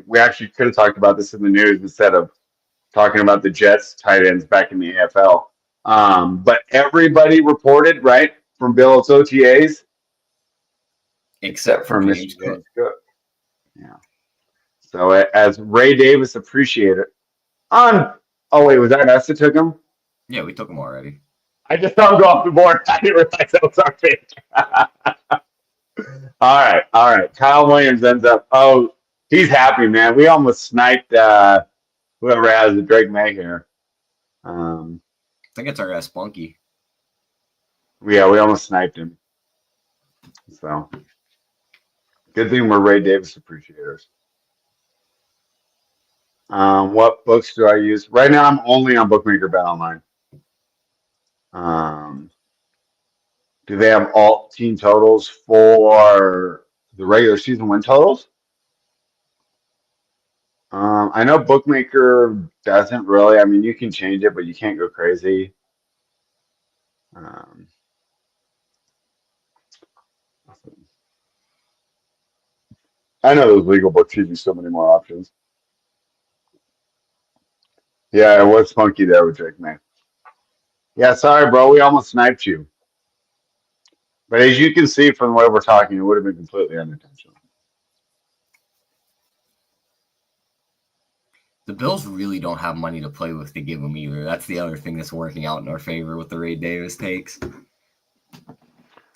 We actually could have talked about this in the news instead of talking about the Jets tight ends back in the AFL. But everybody reported, right, from Bill's OTAs, except for Michigan. Good. Yeah. So as Ray Davis appreciated oh wait, was that us that took him? Yeah, we took him already. I just saw him go off the board. I didn't realize that was our pick. All right. Kyle Williams ends up. Oh, he's happy, man. We almost sniped whoever has the Drake May here. I think it's our guy Spunky. Yeah, we almost sniped him. So good thing we're Ray Davis appreciators. What books do I use? Right now, I'm only on Bookmaker Bet Online. Do they have all team totals for the regular season win totals? I know Bookmaker doesn't really. I mean, you can change it, but you can't go crazy. I know those legal books give you so many more options. Yeah, it was funky there with Drake May. Yeah, sorry, bro. We almost sniped you. But as you can see from the way we're talking, it would have been completely unintentional. The Bills really don't have money to play with to give them either. That's the other thing that's working out in our favor with the Ray Davis takes.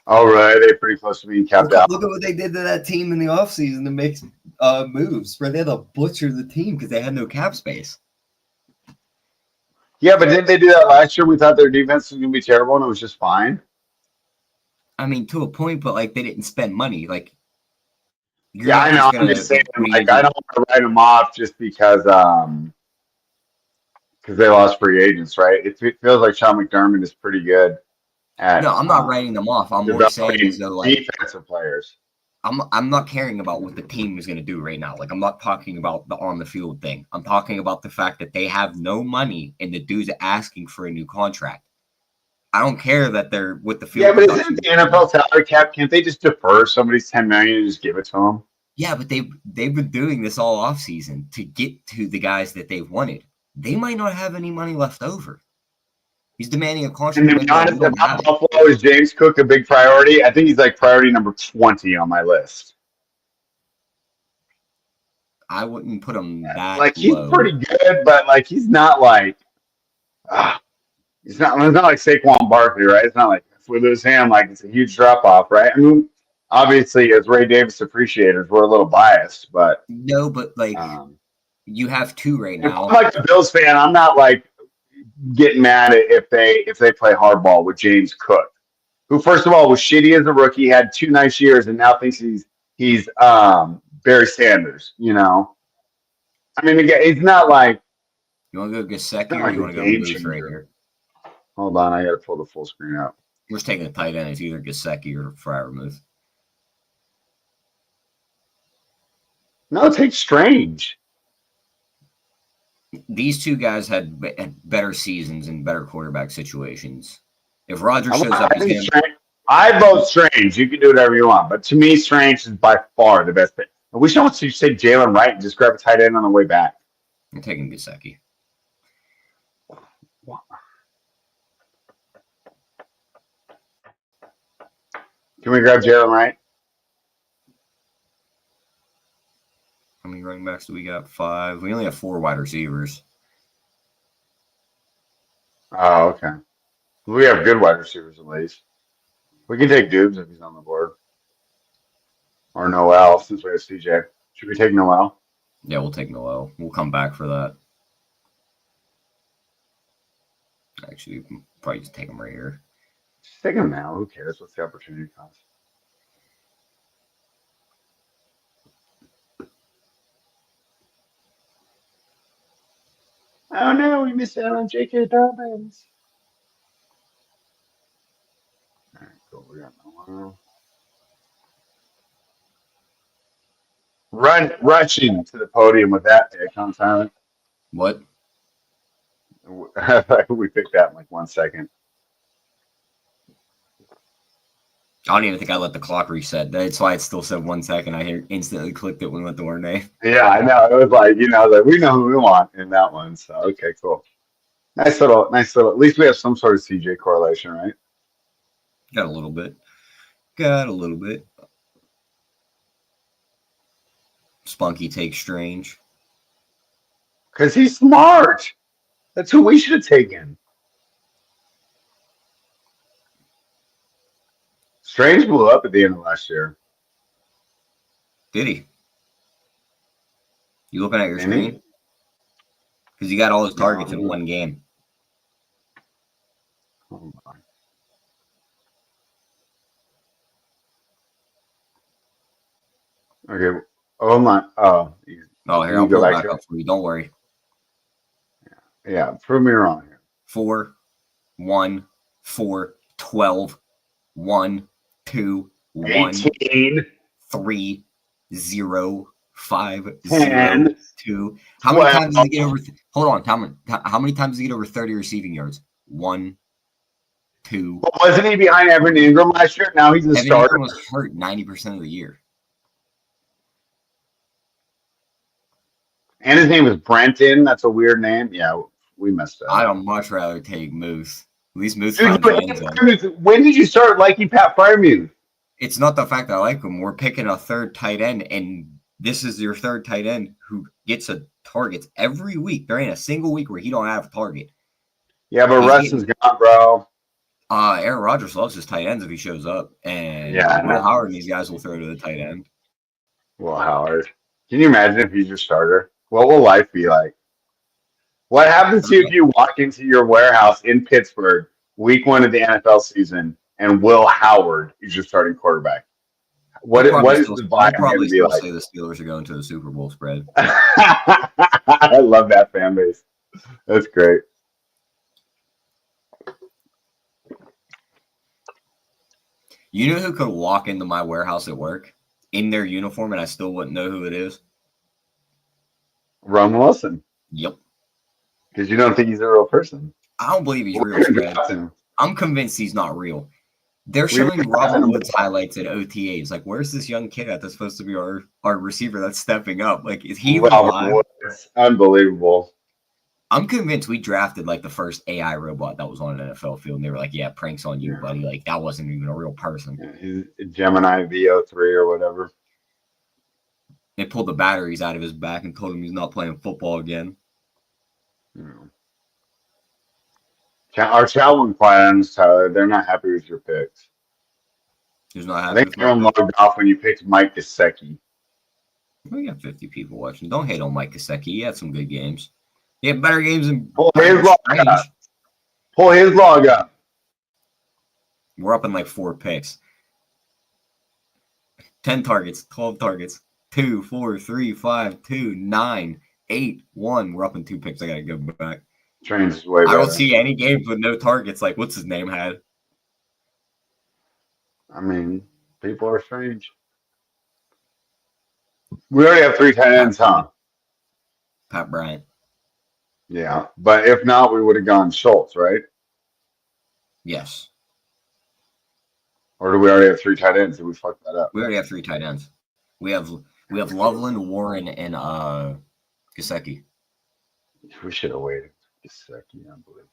All right, they're pretty close to being capped out. Look at what they did to that team in the offseason to make moves. Right? They had to butcher the team because they had no cap space. Yeah, but didn't they do that last year? We thought their defense was going to be terrible, and it was just fine. I mean, to a point, but like they didn't spend money. Like, yeah, I know. I'm just saying, like, I don't want to write them off just because they lost free agents, right? It feels like Sean McDermott is pretty good at. No, I'm not writing them off. I'm more saying is though, like defensive players. I'm not caring about what the team is going to do right now. Like, I'm not talking about the on the field thing. I'm talking about the fact that they have no money and the dude's asking for a new contract. I don't care that they're with the field. Yeah, but isn't the NFL salary cap? Can't they just defer somebody's $10 million and just give it to them? Yeah, but they've been doing this all offseason to get to the guys that they've wanted. they might not have any money left over. He's demanding a And contract. to be honest, if I'm Buffalo, is James Cook a big priority? I think he's like priority number 20 on my list. I wouldn't put him that Like he's low. pretty good, but like he's not like it's not like Saquon Barkley, right? It's not like if we lose him, like it's a huge drop off, right? I mean, obviously, as Ray Davis appreciators, we're a little biased, but no, but like you have two right now. I'm like a Bills fan. I'm not like getting mad at if they play hardball with James Cook, who first of all was shitty as a rookie, had 2 nice years, and now thinks he's Barry Sanders. You know, I mean, again, it's not like you want to go Gesicki or like you want to go Moose right here. Hold on, I got to pull the full screen up. We're just taking a tight end. It's either Gesicki or Freiermuth. No, take Strange. These two guys had better seasons and better quarterback situations. If Rodgers shows up, I vote Strange. You can do whatever you want, but to me, Strange is by far the best pick. And we should almost say Jalen Wright and just grab a tight end on the way back. I'm taking Gesicki. Can we grab Jalen Wright? How many running backs do we got? 5. We only have 4 wide receivers. Oh, okay. We have good wide receivers at least. We can take Dubes if he's on the board. Or Noel, since we have CJ. Should we take Noel? Yeah, we'll take Noel. We'll come back for that. Actually, probably just take him right here. Just take him now. Who cares? What's the opportunity cost? Oh no, we missed out on J.K. Dobbins. All right, cool. We got Noel. Rushing to the podium with that pick, huh, Tyler? What? We picked that in like 1 second. I don't even think I let the clock reset. That's why it still said 1 second. I instantly clicked it when we went to our name. Yeah, I know. It was like, like we know who we want in that one. So okay, cool. Nice little. At least we have some sort of CJ correlation, right? Got a little bit. Spunky takes Strange. Because he's smart. That's who we should have taken. Strange blew up at the end of last year. Did he? You looking at your screen? Because he got all his targets in one game. Oh my. Okay. Oh my. Oh. Here, I'll pull it back up for you. Don't worry. Yeah, prove me wrong here. 4, 1, 4, 12, 1, 2, 1, 18, 3, 0, 5, 10, 0, 2. How many times does he get over? Hold on, how many times does he get over 30 receiving yards? 1, 2. But wasn't he behind Evan Ingram last year? Now he's a starter. Ingram was hurt 90% of the year. And his name is Brenton. That's a weird name. Yeah, we messed up. I'd much rather take Moose. At least Moose. When did you start liking Pat Freiermuth? It's not the fact that I like him. We're picking a third tight end, and this is your third tight end who gets a target every week. There ain't a single week where he don't have a target. Yeah, but Russ is gone, bro. Aaron Rodgers loves his tight ends if he shows up, and Will Howard and these guys will throw to the tight end. Will Howard. Can you imagine if he's your starter? What will life be like? What happens to you if you walk into your warehouse in Pittsburgh, week 1 of the NFL season, and Will Howard is your starting quarterback? What is the vibe going to be like? Say the Steelers are going to the Super Bowl spread. I love that fan base. That's great. You know who could walk into my warehouse at work in their uniform and I still wouldn't know who it is? Ron Wilson. Yep. Because you don't think he's a real person. I don't believe he's real. I'm convinced he's not real. They're showing Robert Woods highlights at OTAs. Like, where's this young kid at that's supposed to be our receiver that's stepping up? Like, is he even alive? Woods. Unbelievable. I'm convinced we drafted like the first AI robot that was on an NFL field, and they were like, "Yeah, pranks on you, Yeah. buddy." Like that wasn't even a real person. He's Gemini VO3 or whatever. They pulled the batteries out of his back and told him he's not playing football again. Our chat went quiet on us, Tyler. They're not happy with your picks. He's not I happy think with everyone logged off when you picked Mike Gesicki. We got 50 people watching. Don't hate on Mike Gesicki. He had some good games. He had better games than Pull his log Strange. up. Pull his log up. We're up in like 4 picks. 10 targets, 12 targets, 2, 4, 3, 5, 2, 9, 8, 1. We're up in 2 picks. I gotta go back. Strange is way I better. don't see any games with no targets. Like what's his name had? I mean, people are strange. We already have 3 tight ends, huh? Pat Bryant. Yeah, but if not, we would have gone Schultz, right? Yes. Or do we already have 3 tight ends? Did we fuck that up? We already have 3 tight ends. We have Loveland, Warren, and Gesicki. We should have waited. Gesicki, unbelievable.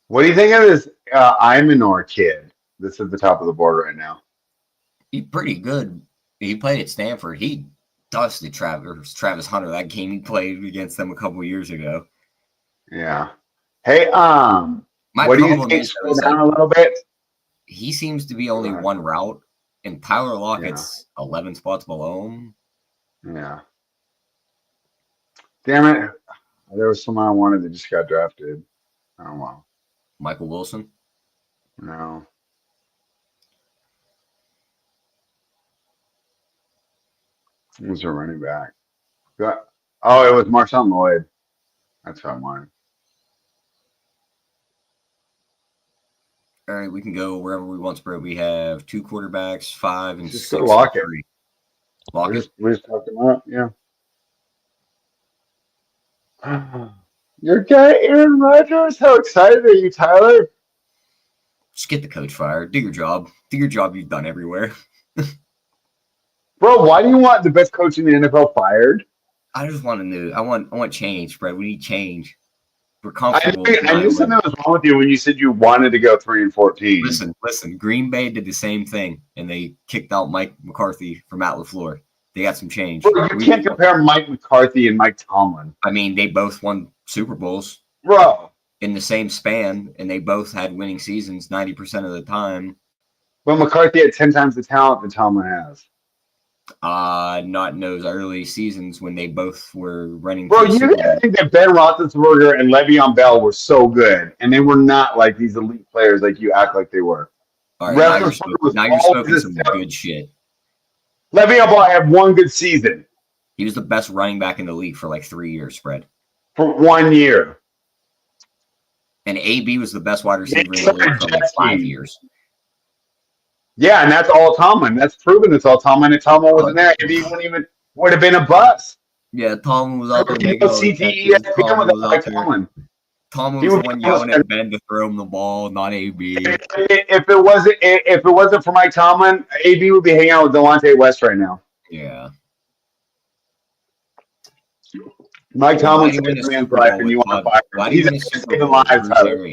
What do you think of this Imanor kid that's at the top of the board right now? He's pretty good. He played at Stanford. He dusted Travis Hunter that game he played against them a couple years ago. Yeah. Hey, what do you think? Slow down a little bit. He seems to be only one route, and Tyler Lockett's 11 spots below him. Yeah. Damn it. There was someone I wanted that just got drafted. I don't know. Michael Wilson? No. Who's a running back? Oh, it was Marshawn Lloyd. That's what I wanted. All right, we can go wherever we want, Spread. We have 2 quarterbacks, 5 and Just 6. go Lockett. 3. Lockett? We just talked about, yeah. Your guy, Aaron Rodgers. How excited are you, Tyler? Just get the coach fired. Do your job. Do your job you've done everywhere. Bro, why do you want the best coach in the NFL fired? I just want to know. I want change, Spread. We need change. We're comfortable. I knew something was wrong with you when you said you wanted to go 3-14. Listen. Green Bay did the same thing, and they kicked out Mike McCarthy from Matt LaFleur. They got some change. Bro, you can't compare Mike McCarthy and Mike Tomlin. I mean, they both won Super Bowls. Bro. In the same span, and they both had winning seasons 90% of the time. But McCarthy had 10 times the talent that Tomlin has. Not in those early seasons when they both were running. Bro, you didn't think that Ben Roethlisberger and Le'Veon Bell were so good, and they were not like these elite players like you act like they were. All right, now you're smoking some good shit. Le'Veon Bell had one good season. He was the best running back in the league for like 3 years, Spread. For 1 year. And AB was the best wide receiver in the league for like 5 years. Yeah, and that's all Tomlin. That's proven it's all Tomlin. If Tomlin wasn't there, AB would have been a bust. Yeah, Tomlin was out there making Tomlin. Tomlin was the one yelling at Ben to throw him the ball, not AB. If it wasn't for Mike Tomlin, AB would be hanging out with Delonte West right now. Yeah. Mike Tomlin saved the man's life, and you want to fire him. He's saving lives, Tyler.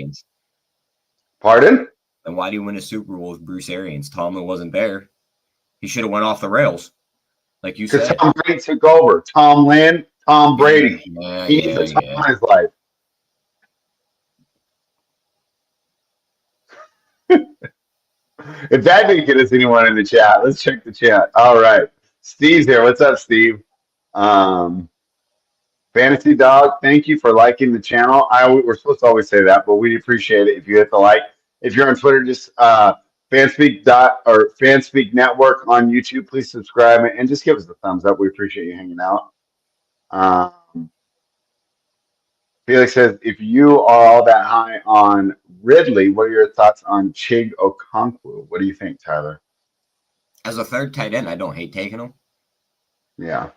Pardon? And why do you win a Super Bowl with Bruce Arians? Tomlin wasn't there. He should have went off the rails, like you said. Because Tom Brady took over. Tom Brady. He needs a time in his life. If that didn't get us anyone in the chat, let's check the chat. All right. Steve's here. What's up, Steve? Fantasy Dog, thank you for liking the channel. We're supposed to always say that, but we appreciate it if you hit the like. If you're on Twitter, just Fanspeak Network on YouTube. Please subscribe and just give us a thumbs up. We appreciate you hanging out. Felix says, if you are all that high on Ridley, what are your thoughts on Chig Okonkwo? What do you think, Tyler? As a third tight end, I don't hate taking him. Yeah.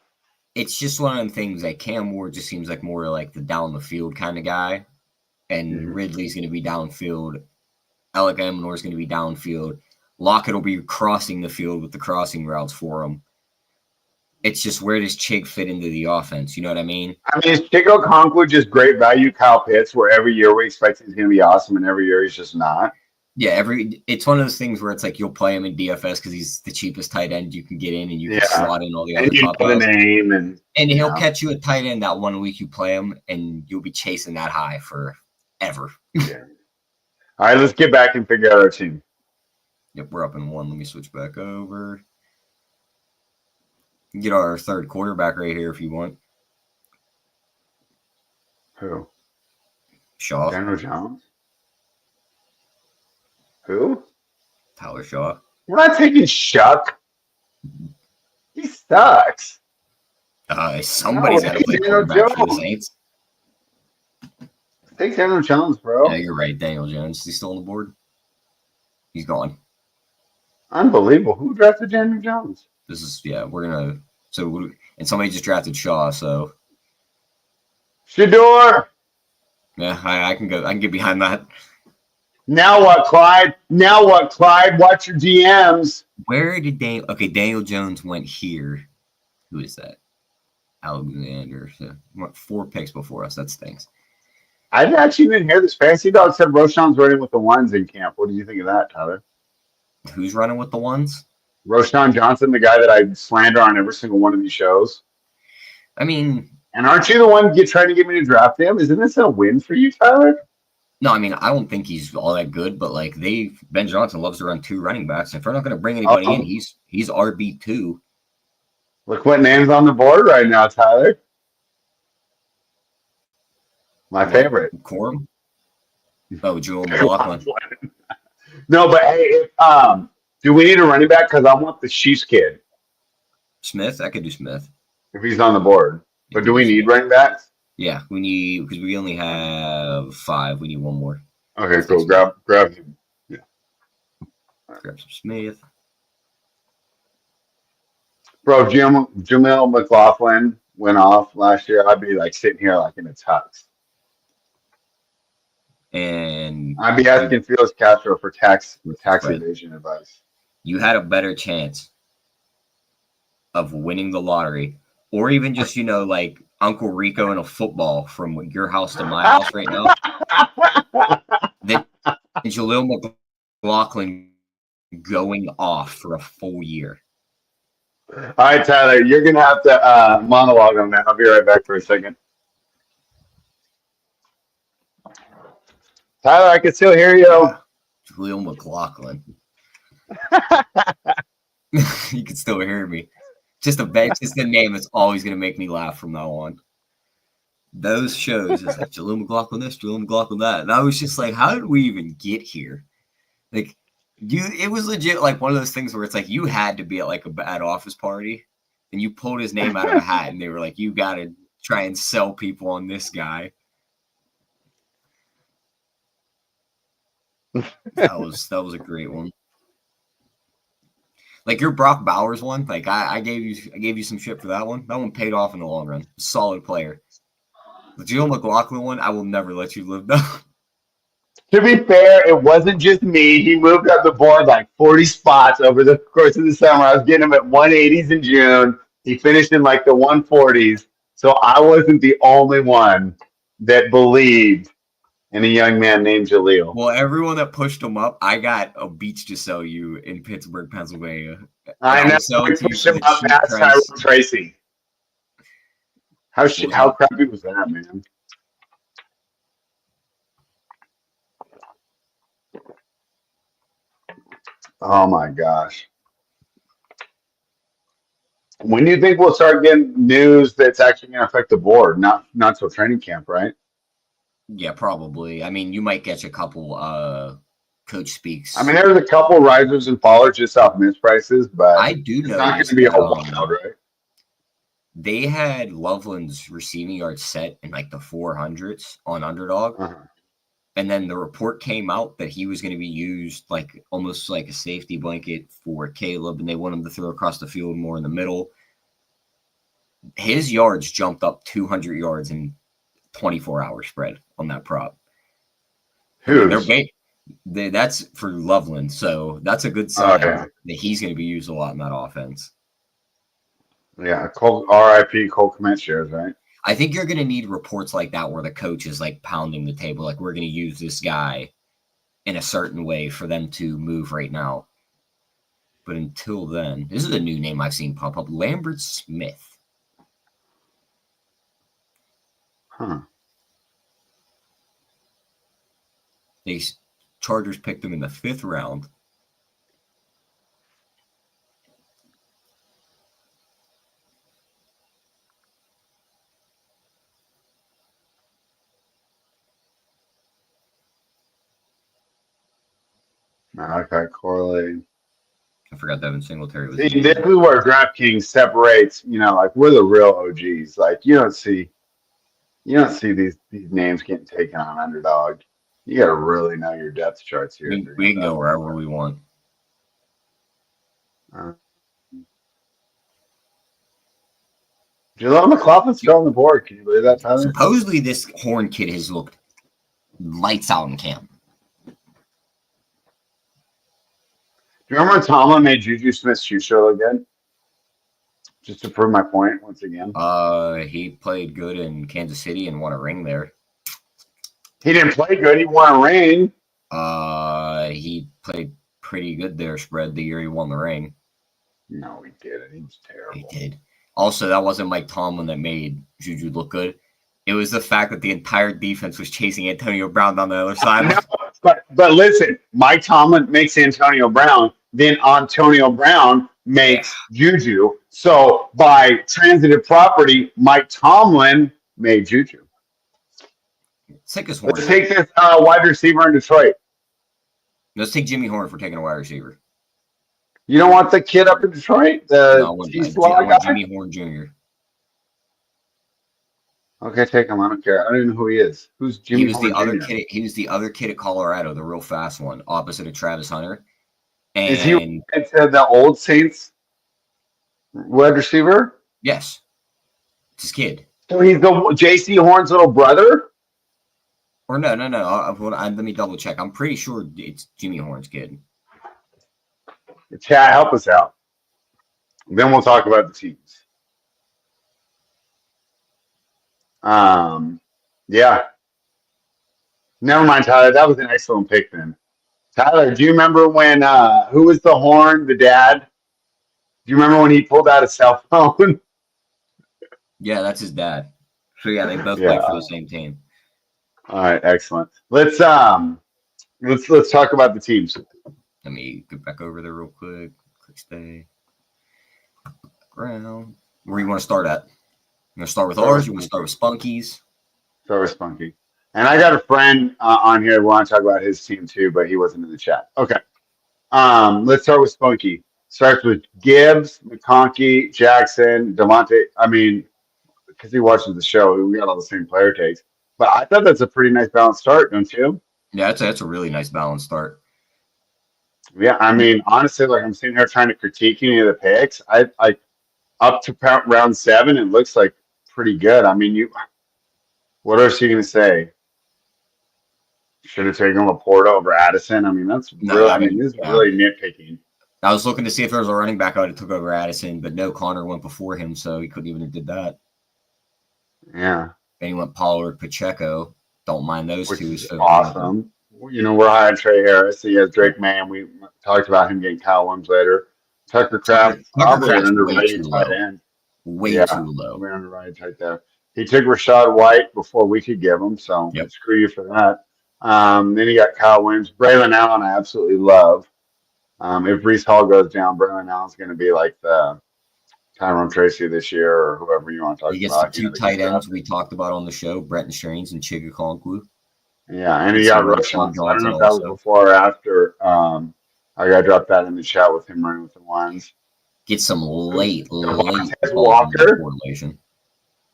It's just one of them things that Cam Ward just seems like more like the down the field kind of guy. And Ridley's going to be downfield. Alec Amanor is going to be downfield. Lockett will be crossing the field with the crossing routes for him. It's just where does Chig fit into the offense? You know what I mean? I mean, is Chico Conklin just great value Kyle Pitts, where every year we expect he's going to be awesome, and every year he's just not? Yeah, it's one of those things where it's like you'll play him in DFS because he's the cheapest tight end you can get in, and you can slot in all the other top know the guys. name, and he'll catch you a tight end that 1 week you play him, and you'll be chasing that high forever. Yeah. All right, let's get back and figure out our team. Yep, we're up in 1. Let me switch back over. Get our third quarterback right here if you want. Who? Shaw. Daniel Jones? Who? Tyler Shaw. We're not taking Shuck. He sucks. Somebody's got to play quarterback for the Saints. Take Daniel Jones, bro. Yeah, you're right. Daniel Jones. Is he still on the board? He's gone. Unbelievable. Who drafted Daniel Jones? We're going to. So, and somebody just drafted Shaw, so. Shador. Yeah, I can go. I can get behind that. Now what, Clyde? Watch your DMs. Where did Daniel Jones went here. Who is that? Alexander. So, 4 picks before us. That stinks. I actually didn't hear this. Fantasy Dog said Roshan's running with the ones in camp. What do you think of that, Tyler? Who's running with the ones? Roshan Johnson, the guy that I slander on every single one of these shows. I mean, and aren't you the one trying to get me to draft him? Isn't this a win for you, Tyler? No, I mean, I don't think he's all that good, but like Ben Johnson loves to run 2 running backs. If we're not going to bring anybody in, he's RB2. Look what name's on the board right now, Tyler. My favorite. Corum? Oh, Joel McLaughlin. No, but hey, do we need a running back? Because I want the Chiefs kid. Smith? I could do Smith. If he's on the board. But do we need running backs? Yeah, we need, because we only have 5. We need 1 more. Okay, cool. Grab him. Yeah. Grab some Smith. Bro, Jamil McLaughlin went off last year. I'd be like sitting here like in a tux. And I'd be asking Felix Castro for tax evasion advice. You had a better chance of winning the lottery, or even just, like Uncle Rico in a football from your house to my house right now, than Jaleel McLaughlin going off for a full year. All right, Tyler, you're going to have to monologue on that. I'll be right back for a second. Tyler, I can still hear you. Jaleel McLaughlin. You can still hear me. Just the name that's always going to make me laugh from now on. Those shows is like Jaleel McLaughlin this, Jaleel McLaughlin that. And I was just like, how did we even get here? Like, it was legit like one of those things where it's like you had to be at like a bad office party and you pulled his name out of a hat and they were like, you got to try and sell people on this guy. That was a great one. Like your Brock Bowers one, like I gave you some shit for that one. That one paid off in the long run. Solid player. The Jaleel McLaughlin one, I will never let you live down. To be fair, it wasn't just me. He moved up the board like 40 spots over the course of the summer. I was getting him at 180s in June. He finished in like the 140s. So I wasn't the only one that believed in a young man named Jaleel. Well, everyone that pushed him up, I got a beach to sell you in Pittsburgh, Pennsylvania. I know. I pushed him up past Tyrone Tracy. How crappy was that, man? Oh my gosh. When do you think we'll start getting news that's actually going to affect the board? Not till training camp, right? Yeah, probably. I mean, you might catch a couple coach speaks. I mean, there's a couple risers and fallers just off misprices, but I do know it's not going to be a wild, right? They had Loveland's receiving yards set in like the 400s on Underdog. Uh-huh. And then the report came out that he was going to be used like almost like a safety blanket for Caleb, and they want him to throw across the field more in the middle. His yards jumped up 200 yards in 24-hour spread on that prop. That's for Loveland, so that's a good sign that he's going to be used a lot in that offense. Yeah, Cole, R.I.P. Cole Kmet shares, right? I think you're going to need reports like that where the coach is like pounding the table, like we're going to use this guy in a certain way for them to move right now. But until then, this is a new name I've seen pop up: Lambert Smith. Huh. The Chargers picked him in the 5th round. Okay, correlating. I forgot Devin Singletary was. See, this is where DraftKings separates. Like we're the real OGs. Like you don't see these names getting taken on Underdog. You got to really know your depth charts here. We can go wherever we want. Jaleel McLaughlin's still on the board. Can you believe that, Tyler? Supposedly, this Horn kid has looked lights out in camp. Do you remember when Tomlin made Juju Smith-Schuster look good? Just to prove my point once again. He played good in Kansas City and won a ring there. He didn't play good. He won a ring. He played pretty good there, spread the year he won the ring. No, he didn't. He was terrible. He did. Also, that wasn't Mike Tomlin that made Juju look good. It was the fact that the entire defense was chasing Antonio Brown down the other side. No, but listen, Mike Tomlin makes Antonio Brown, then Antonio Brown makes Juju. So by transitive property, Mike Tomlin made Juju. Let's take this wide receiver in Detroit. Let's take Jimmy Horn for taking a wide receiver. You don't want the kid up in Detroit? I want Jimmy Horn Jr. Okay, take him. I don't care. I don't even know who he is. Who's Jimmy? He was the other kid. He was the other kid at Colorado, the real fast one, opposite of Travis Hunter. And is he the old Saints wide receiver? Yes, it's his kid. So he's the J.C. Horn's little brother. Or no. Let me double check. I'm pretty sure it's Jimmy Horn's kid. The chat, help us out. Then we'll talk about the teams. Yeah. Never mind, Tyler. That was an excellent pick then. Tyler, do you remember when who was the Horn, the dad? Do you remember when he pulled out a cell phone? Yeah, that's his dad. So yeah, they both played for the same team. All right, excellent. Let's talk about the teams. Let me get back over there real quick. Click stay. Ground. Where you want to start at? You want to start with ours? You want to start with Spunky's? Start with Spunky. And I got a friend on here who want to talk about his team too, but he wasn't in the chat. Okay. Let's start with Spunky. Starts with Gibbs, McConkey, Jackson, Devontae. I mean, because he watches the show, we got all the same player takes. But I thought that's a pretty nice balanced start, don't you? Yeah, that's a really nice balanced start. Yeah, I mean, honestly, like I'm sitting here trying to critique any of the picks. I up to round 7, it looks like pretty good. I mean, what else are you going to say? Should have taken Laporta over Addison. I mean, that's really, this is really nitpicking. I was looking to see if there was a running back I would have took over Addison, but no, Connor went before him, so he couldn't even have did that. Yeah. Then he went Pollard, Pacheco. Don't mind those Which two. Is awesome. We're high on Trey Harris. He has Drake May, and we talked about him getting Kyle Williams later. Tucker Kraft, probably an underrated tight end. Way too low. We're underrated tight there. He took Rashad White before we could give him, so screw you for that. Then he got Kyle Williams. Braylon Allen, I absolutely love. If Breece Hall goes down, Braylon Allen's going to be like the Tyrone Tracy this year or whoever you want to talk about. He gets the two tight ends we talked about on the show, Brenton Strange and Chiga Konkwu. Yeah, and he got Rashawn. I don't know if that was before or after. I got to drop that in the chat with him running with the ones. Get some late Walker correlation.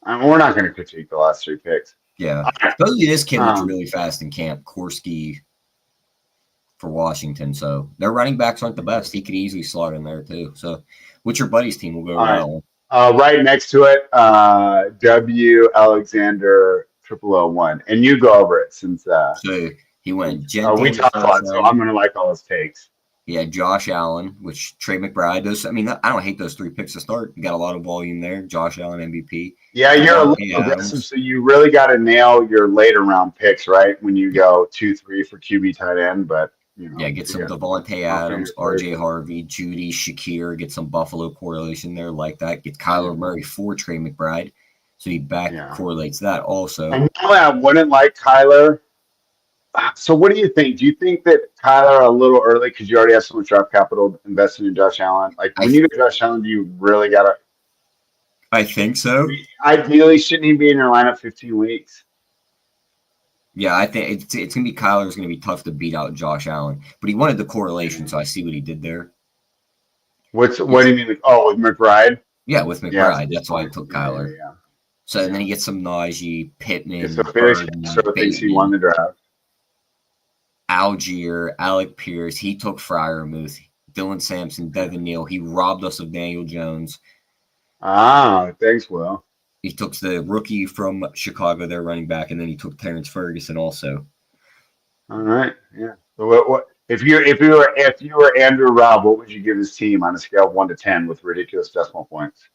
We're not going to critique the last 3 picks. Yeah. Supposedly this kid looks really fast in camp. Korski for Washington. So their running backs aren't the best. He could easily slot in there too. So what's your buddy's team? We'll go around. Right next to it, W. Alexander 0001. And you go over it since so he went we talked a lot, so I'm going to like all his takes. Yeah, Josh Allen, which Trey McBride does. I mean, I don't hate those 3 picks to start. You got a lot of volume there. Josh Allen MVP. Yeah, you're a little Devontae aggressive, Adams. so you really got to nail your later round picks, right? When you go 2-3 for QB tight end, but Yeah, get some yeah, Devontae Adams, RJ Harvey, Judy, Shakir, get some Buffalo correlation there like that. Get Kyler Murray for Trey McBride. So he correlates that also. And normally I wouldn't like Kyler. So what do you think? Do you think that Kyler a little early because you already have so much draft capital invested in Josh Allen? Like when you get Josh Allen, do you really got to? I think so. Ideally, shouldn't he be in your lineup 15 weeks? Yeah, I think it's going to be Kyler's going to be tough to beat out Josh Allen. But he wanted the correlation, so I see what he did there. What do you mean? Oh, with McBride? Yeah, with McBride. That's why I took Kyler. Yeah. So and then he gets some Najee, Pittman, So Felix thinks he won the draft. Algier, Alec Pierce. He took Freiermuth, Dylan Sampson, Devin Neal. He robbed us of Daniel Jones. Ah, thanks, Will. He took the rookie from Chicago, their running back, and then he took Terrence Ferguson also. All right, yeah. So what if you were Andrew Robb, what would you give his team on a scale of 1 to 10 with ridiculous decimal points?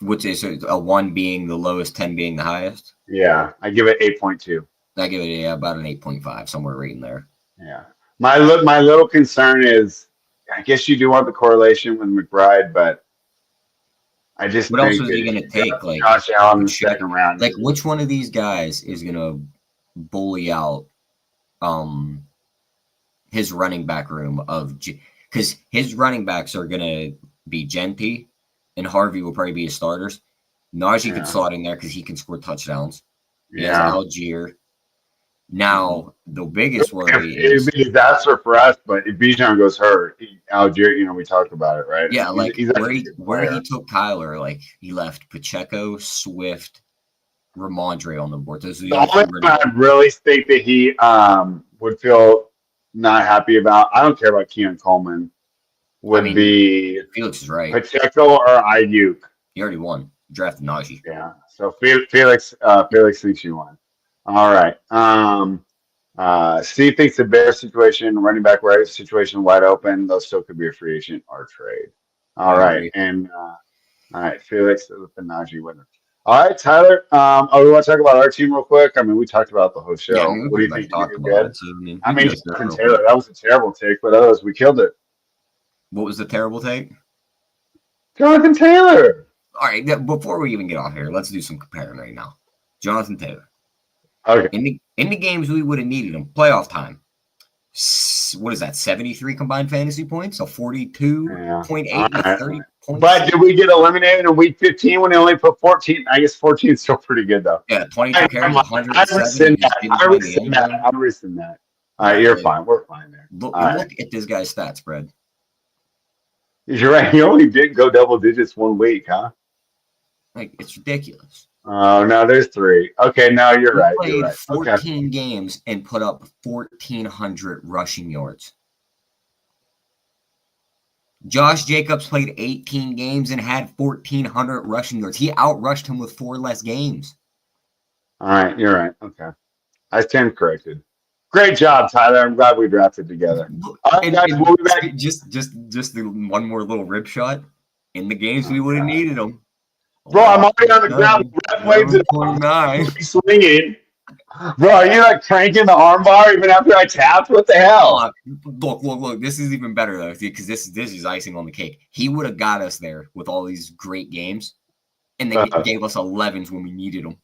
Which is a 1 being the lowest, 10 being the highest? Yeah, I give it 8.2. I give it about an 8.5, somewhere right in there. Yeah. My little concern is, I guess you do want the correlation with McBride, but I just what else is he going to take? Like Josh Allen in the second round. Like which one of these guys is going to bully out his running back room because his running backs are going to be Genti and Harvey will probably be his starters. Najee could slot in there because he can score touchdowns. He has Algier. Now, the biggest worry is... It'd be a disaster for us, but if Bijan goes hurt, Algier, we talked about it, right? Yeah, he's where he took Kyler, like, he left Pacheco, Swift, Ramondre on the board. Those are the only thing I really think that he would feel not happy about, I don't care about Keon Coleman, would be Felix is right. Pacheco or Ayuk. He already won. Drafted Najee. Yeah, so Felix thinks you won. All right. Steve thinks the Bears situation, running back right situation wide open. Those still could be a free agent or trade. All right. And all right, Felix with the Najee winner. All right, Tyler. We want to talk about our team real quick. I mean, we talked about the whole show. Yeah, what do you think? Talk about it, so, Jonathan Taylor. That was a terrible take, but others we killed it. What was the terrible take? Jonathan Taylor. All right. Before we even get off here, let's do some comparing right now. Jonathan Taylor. Okay. In the games we would have needed him, playoff time. What is that? 73 combined fantasy points, so 42.8 to 30 points. But did we get eliminated in week 15 when they only put 14? I guess 14 is still pretty good though. Yeah, 22 carries, 107. I rescind that. All right, you're fine. We're fine there. Look at this guy's stat spread. You're right. He only did go double digits 1 week, huh? Like it's ridiculous. Oh, no, there's 3. Okay, no, you're right. He played 14 games and put up 1,400 rushing yards. Josh Jacobs played 18 games and had 1,400 rushing yards. He outrushed him with 4 less games. All right, you're right. Okay. I stand corrected. Great job, Tyler. I'm glad we drafted together. All right, guys, we'll be back. Just one more little rib shot. In the games we would have needed him. Bro, I'm already on the ground. Waves it swinging. Bro, are you like cranking the arm bar even after I tapped? What the hell? Look. This is even better though, because this is icing on the cake. He would have got us there with all these great games, and they gave us 11s when we needed them.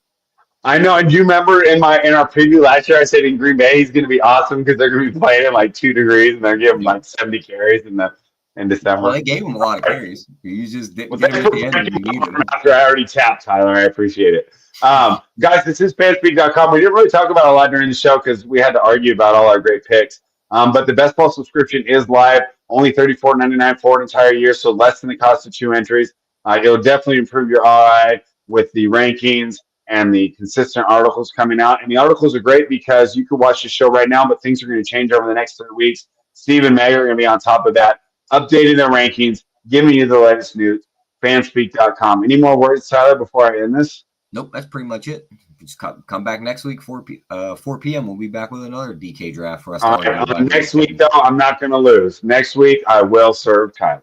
I know. And do you remember in our preview last year, I said in Green Bay he's going to be awesome because they're going to be playing in like 2 degrees and they're giving him like 70 carries in December. Well, they gave him a lot of carries. He just didn't get him at the end when he needed him. After I already tapped, Tyler. I appreciate it. Guys, this is Fanspeak.com. We didn't really talk about a lot during the show because we had to argue about all our great picks. But the Best Ball subscription is live. Only $34.99 for an entire year, so less than the cost of 2 entries. It'll definitely improve your ROI with the rankings and the consistent articles coming out. And the articles are great because you can watch the show right now, but things are going to change over the next 3 weeks. Steve and Meg are going to be on top of that, updating their rankings, giving you the latest news. Fanspeak.com. Any more words, Tyler, before I end this? Nope, that's pretty much it. just come back next week, 4 p.m. We'll be back with another DK draft for us to argue about. Next week, though, I'm not going to lose. Next week, I will serve Tyler.